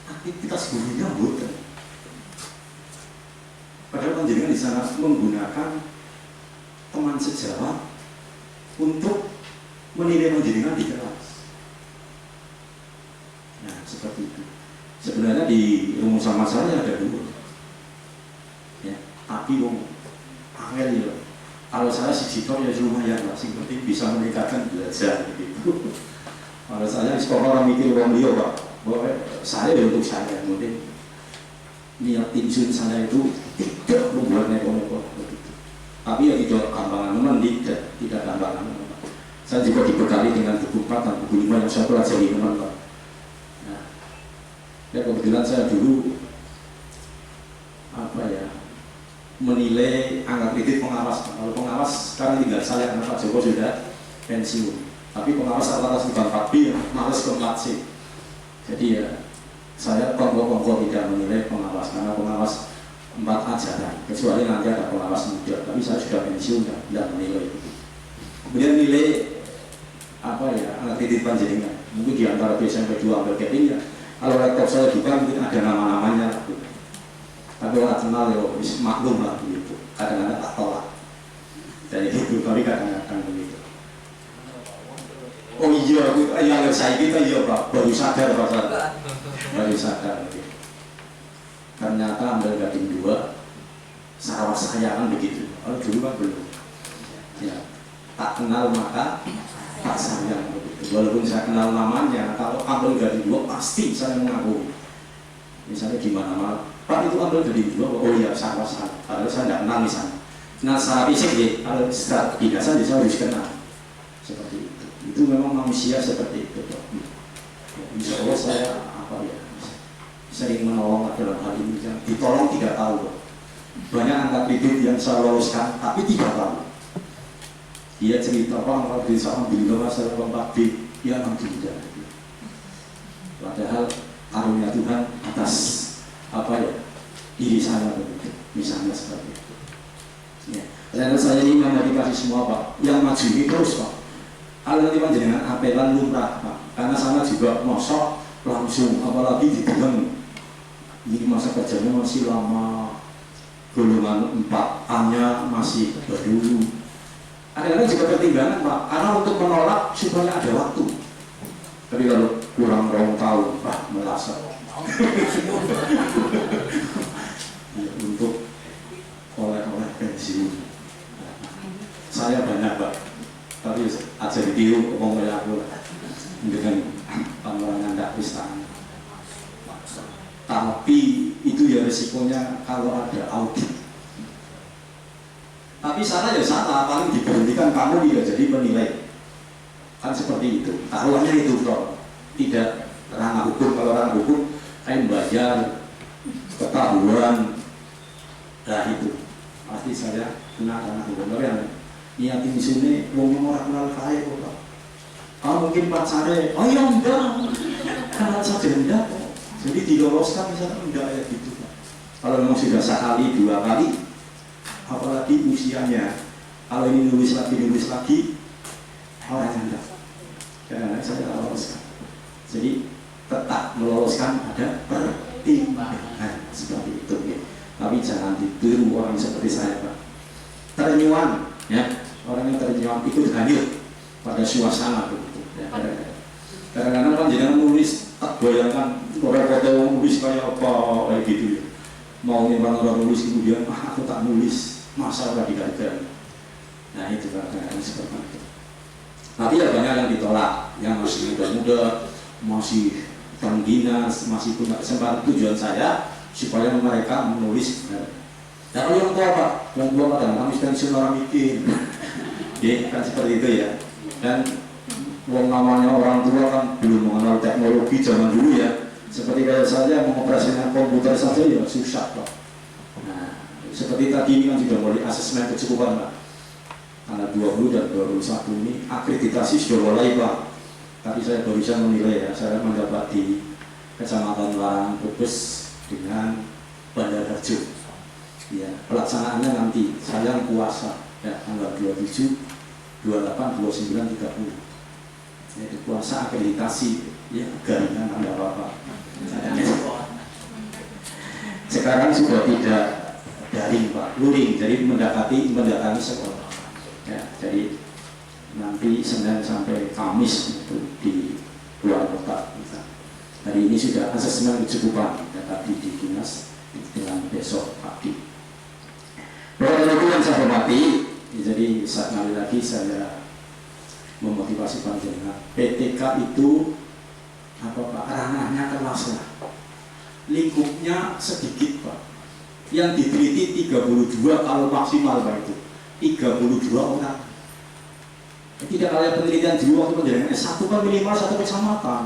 aktivitas gurunya bukan. Padahal penjaringan di sana menggunakan teman sejawat untuk menilai penjaringan di kelas. Nah, seperti itu. Sebenarnya di rumusan masalahnya ada dua. Ya, tapi angel ya. Kalau saya sitor ya lumayan lah, sing penting bisa meningkatkan belajar gitu. Kalau saya di sekolah orang mikir orang dia Pak, bahwa saya ya untuk saya, mungkin niat insun saya itu tidak membuat neko-neko begitu. Tapi ya tidak gampangan teman, tidak gampangan teman. Saya juga dibekali dengan buku 4 dan buku 5 yang saya pelajari teman Pak. Nah, ya kebetulan saya dulu menilai angka kredit pengawas. Kalau pengawas sekarang tinggal saya karena Pak Joko sudah pensiun. Tapi pengawas atas bukan 4B, malas ke 4C. Jadi ya saya kongko-kongko tidak menilai pengawas karena pengawas 4 ajaran. Kecuali nanti ada pengawas muda. Tapi saya sudah pensiun dan tidak menilai. Kemudian nilai angka kredit panjenengan. Mungkin di antara SMP 2 ambil keping ya. Kalau laptop saya juga mungkin ada nama-namanya. Tapi orang kenal ya bisa maklum lah begitu. Kadang-kadang tak tolak. Jadi gitu, tapi kadang-kadang begitu. Oh iya, yang saya kita iya Pak, baru sadar Pak saya. Baru sadar gitu. Ternyata ambil gading 2 Sarawak saya kan begitu. Kalau dulu kan belum. Ya, tak kenal maka tak sayang begitu. Walaupun saya kenal namanya, kalau ambil gading 2 pasti saya mengakui. Misalnya gimana Pak itu ambil dari 2, oh iya sama padahal saya tidak kenal misalnya. Nah secara fisik ya, kalau secara kebiasaan saya harus kenal. Seperti itu. Itu memang manusia seperti itu. Insya Allah saya sering menolong dalam hal ini. Ditolong tidak tahu. Banyak angka kredit yang saya loloskan, tapi tidak tahu. Dia cerita angka kredit saya alhamdulillah saya lompat B, ya alhamdulillah. Padahal karunia Tuhan atas diri saya begitu, misalnya seperti itu. Ya. Dan saya ini mengedukasi semua Pak, yang maju ini terus Pak. Kalau nanti panjenengan apelan lumrah Pak, karena sana juga mosok langsung, apalagi di dalam ini masa kerjanya masih lama, golongan 4A-nya masih baru, Kadang-kadang juga pertimbangan Pak, karena untuk menolak supaya ada waktu. Tapi kalau kurang 2 tahun, merasa ya, untuk oleh-oleh pensiun. Saya banyak Pak, tapi aja ditiru ngomongnya aku dengan pandangan tidak pisang. Tapi itu ya resikonya kalau ada audit. Tapi salah ya salah, paling diberhentikan kamu dia jadi penilai. Kan seperti itu. Taruhannya itu toh. Tidak ranah hukum, kalau ranah hukum kayak bayar, ketahuan, nah itu pasti saya kena ranah hukum. Tapi yang niatin di sini ngomong orang kenal kaya kok. Mungkin pacarnya, oh ya enggak, kenal saja enggak. Jadi diloloskan misalnya enggak ya gitu. Kalau memang sudah sekali 2 kali, apalagi usianya, kalau ini nulis lagi, orang enggak. Karena saya loloskan. Jadi tetap meloloskan ada pertimbangan seperti itu. Ya. Tapi jangan ditiru orang seperti saya Pak. Ternyuan, ya orang yang ternyuan ikut hanyut pada suasana begitu. Ya. Kadang-kadang kan jangan nulis, tak bayangkan orang kata nulis kayak apa kayak gitu ya. Mau orang nulis kemudian aku tak nulis, masa radikal. Nah itu kadang-kadang seperti itu. Tapi ya banyak yang ditolak, yang masih muda-muda, masih pengginas, masih punya kesempatan. Tujuan saya supaya mereka menulis. Dan kalau yang tua Pak, yang tua kadang-kadang pensiun orang mikir. Ya, kan seperti itu ya. Dan namanya orang tua kan belum mengenal teknologi zaman dulu ya. Seperti kayak saya mengoperasikan komputer saja ya susah Pak. Nah, seperti tadi ini kan sudah mulai asesmen kecukupan Pak. Tanggal 20 dan 21 ini akreditasi sudah mulai Pak. Tapi saya baru bisa menilai ya, saya mendapat di Kecamatan Larang Brebes dengan Bandar Harjo. Ya, pelaksanaannya nanti saya puasa ya, tanggal 27, 28, 29, 30. Jadi puasa akreditasi ya garingan Anda apa-apa. Sekarang sudah tidak daring Pak, luring, jadi mendekati sekolah. Ya, jadi nanti Senin sampai Kamis itu di luar kota. Hari ini sudah asesmen kecukupan ya, tadi di dinas dengan besok pagi. Bapak itu yang saya hormati, jadi sekali lagi saya memotivasi panjenengan. PTK itu apa Pak? Ranahnya kelas lah, lingkupnya sedikit Pak. Yang diteliti 32 kalau maksimal Pak itu 32 orang. Tidak kayak penelitian di waktu penjaringan S1 kan minimal 1 kecamatan,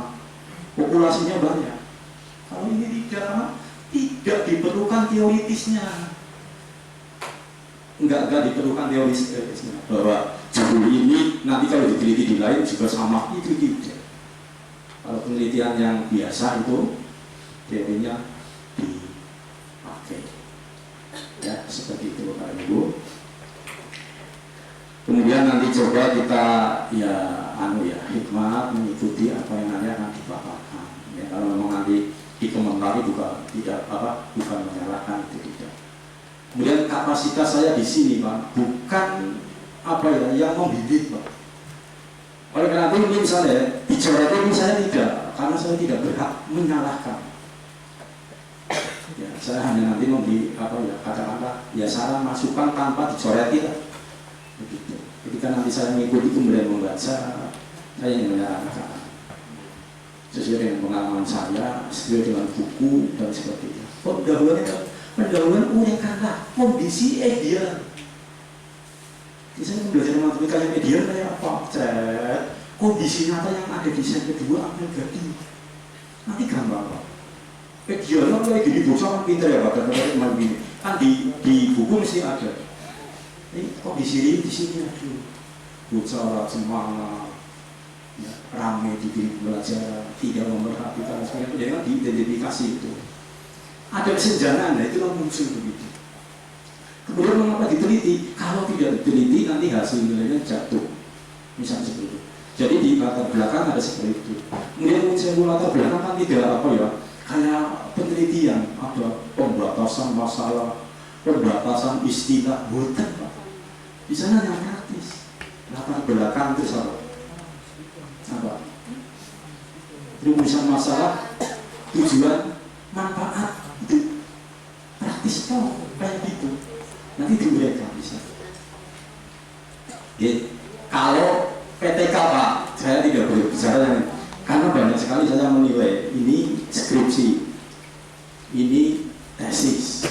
populasinya banyak. Kalau ini tidak diperlukan teoritisnya, enggak diperlukan teoritisnya bahwa judul ini nanti kalau diteliti di lain juga sama, itu tidak. Kalau penelitian yang biasa itu teorinya dipakai, ya seperti itu Bapak Ibu. Kemudian nanti coba kita hikmat mengikuti apa yang nanti akan dipaparkan. Ya, kalau memang nanti dikomentari bukan menyalahkan, itu tidak. Kemudian kapasitas saya di sini Pak, bukan yang membimbing Pak. Oleh karena itu misalnya dicoret ini saya tidak, karena saya tidak berhak menyalahkan. Ya, saya hanya nanti memberi kata-kata saran masukan tanpa dicoreti lah. Begitu. Ketika nanti saya mengikuti kemudian membaca, saya yang menyarankan sesuai dengan pengalaman saya, sesuai dengan buku dan seperti itu. Pendahuluan karena kondisi ideal. Saya belajar matematika yang ideal kayak apa? Kondisi nyata yang ada di set kedua ambil ganti. Nanti gampang Pak. Idealnya kayak gini bocah kan pintar ya Pak, dan begini. Kan di buku mesti ada. Kok di sini aduh, bocah semangat, ya, ramai di belajar, tidak memperhatikan semuanya, jadi kan diidentifikasi itu. Ada kesenjangan, itu kan muncul begitu. Kemudian mengapa diteliti? Kalau tidak diteliti nanti hasil nilainya jatuh, misalnya seperti itu. Jadi di latar belakang ada seperti itu. Kemudian muncul latar belakang kan tidak kayak penelitian, ada pembatasan masalah, pembatasan istilah, bukan Pak. Di sana yang praktis. latar belakang itu apa? Rumusan masalah, tujuan, manfaat itu praktis kok kayak gitu. Nanti diuraikan bisa. Kalau PTK Pak, saya tidak boleh bicara karena banyak sekali saya menilai ini skripsi, ini tesis,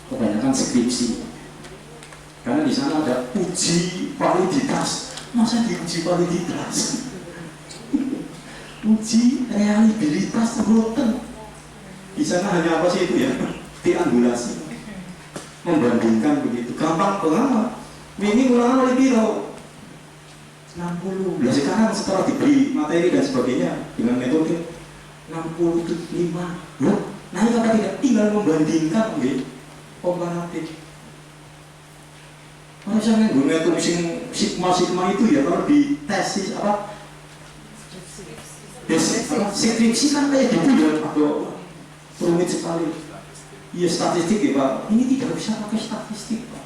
kebanyakan skripsi. Karena di sana ada uji validitas, masa diuji validitas? Uji realibilitas rutin. Di sana hanya apa sih itu ya? Triangulasi, membandingkan begitu. Gampang banget. Ini ulangan oleh biro 60. Nah sekarang setelah diberi materi dan sebagainya dengan metode 65. Loh, naik apa tidak? Tinggal membandingkan, komparatif. Misalnya gue ngitung sigma itu ya kalau di tesis apa? Skripsi kan kayak gitu ya, atau rumit sekali. Iya statistik ya Pak. Ini tidak bisa pakai statistik Pak.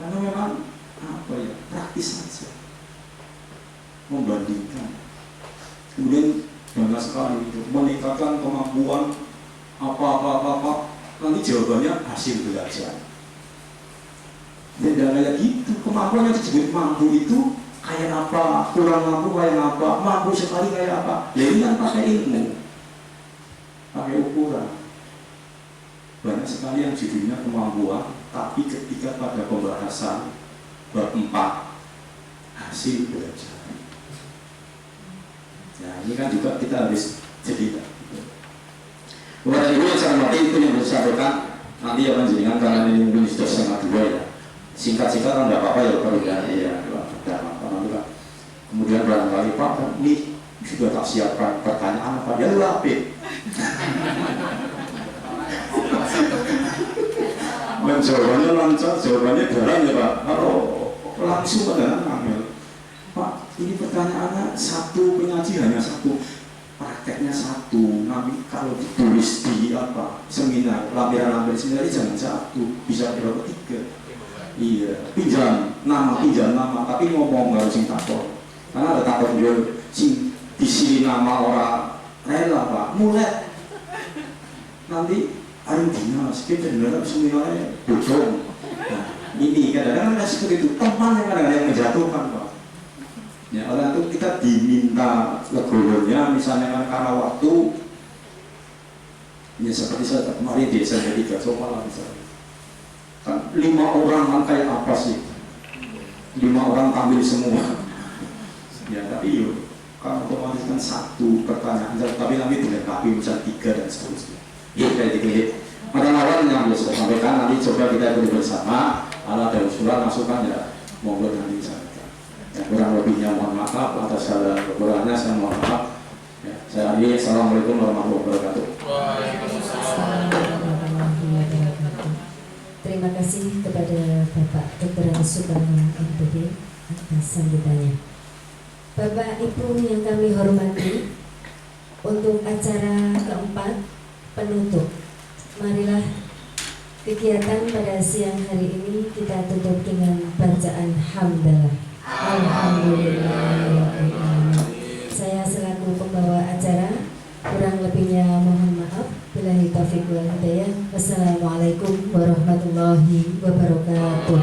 Karena memang apa ya praktis saja. Membandingkan. Kemudian banyak sekali itu meningkatkan kemampuan apa. Nanti jawabannya hasil belajar. Tidak kayak gitu, kemampuan yang disebut mampu itu kayak apa, kurang mampu kayak apa, mampu sekali kayak apa. Ya ini kan pakai ilmu, pakai ukuran. Banyak sekali yang judulnya kemampuan, tapi ketika pada pembahasan bab 4 hasil belajar. Nah ini kan juga kita harus cerita. Kemudian ibu yang saya hormati itu yang disampaikan nanti akan jenengan karena ini mungkin sudah setengah 2 ya. Singkat-singkat kan tidak apa-apa ya Pak ya, kemudian barangkali Pak ini sudah tak siapkan pertanyaan apa dia lapik jawabannya lancar, jawabannya dalam ya Pak, kalau langsung pada ngambil Pak ini pertanyaannya satu, penyaji hanya satu, prakteknya satu, nanti kalau ditulis di apa seminar, lampiran seminar jangan satu, bisa berapa 3. Iya, pinjam nama, tapi ngomong harus sing takon. Karena ada takon dia sing di sini nama orang rela Pak, mulai nanti hari dinas kita benar semuanya bodoh. Nah, ini kadang-kadang seperti itu teman yang kadang-kadang yang menjatuhkan Pak. Ya, oleh itu kita diminta legowonya, misalnya kan karena waktu, ya seperti saya kemarin di SMP 3 Somalia misalnya. Kan 5 orang kan kayak apa sih? 5 orang tampil semua. Ya tapi yuk, kan otomatis kan satu pertanyaan, tapi nanti dilengkapi misalnya 3 dan seterusnya. Ya kayak gitu. Awal yang bisa sampaikan nanti coba kita ikuti bersama. Kalau ada usulan masukan ya monggo nanti disampaikan. Ya, kurang lebihnya mohon maaf atas segala kekurangannya saya mohon maaf. Ya, saya akhiri. Assalamualaikum warahmatullahi wabarakatuh. Terima kasih kepada Bapak Dr. Subarno MPD atas sambutannya. Bapak Ibu yang kami hormati, untuk acara keempat penutup, marilah kegiatan pada siang hari ini kita tutup dengan bacaan hamdalah. Alhamdulillah. Saya selaku pembawa acara, kurang lebihnya mohon maaf. Billahi taufiq wal hidayah. Wassalamualaikum warahmatullahi wabarakatuh.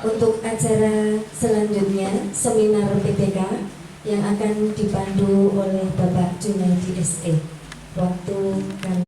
Untuk acara selanjutnya seminar PTK yang akan dipandu oleh Bapak Junaidi SE. Waktu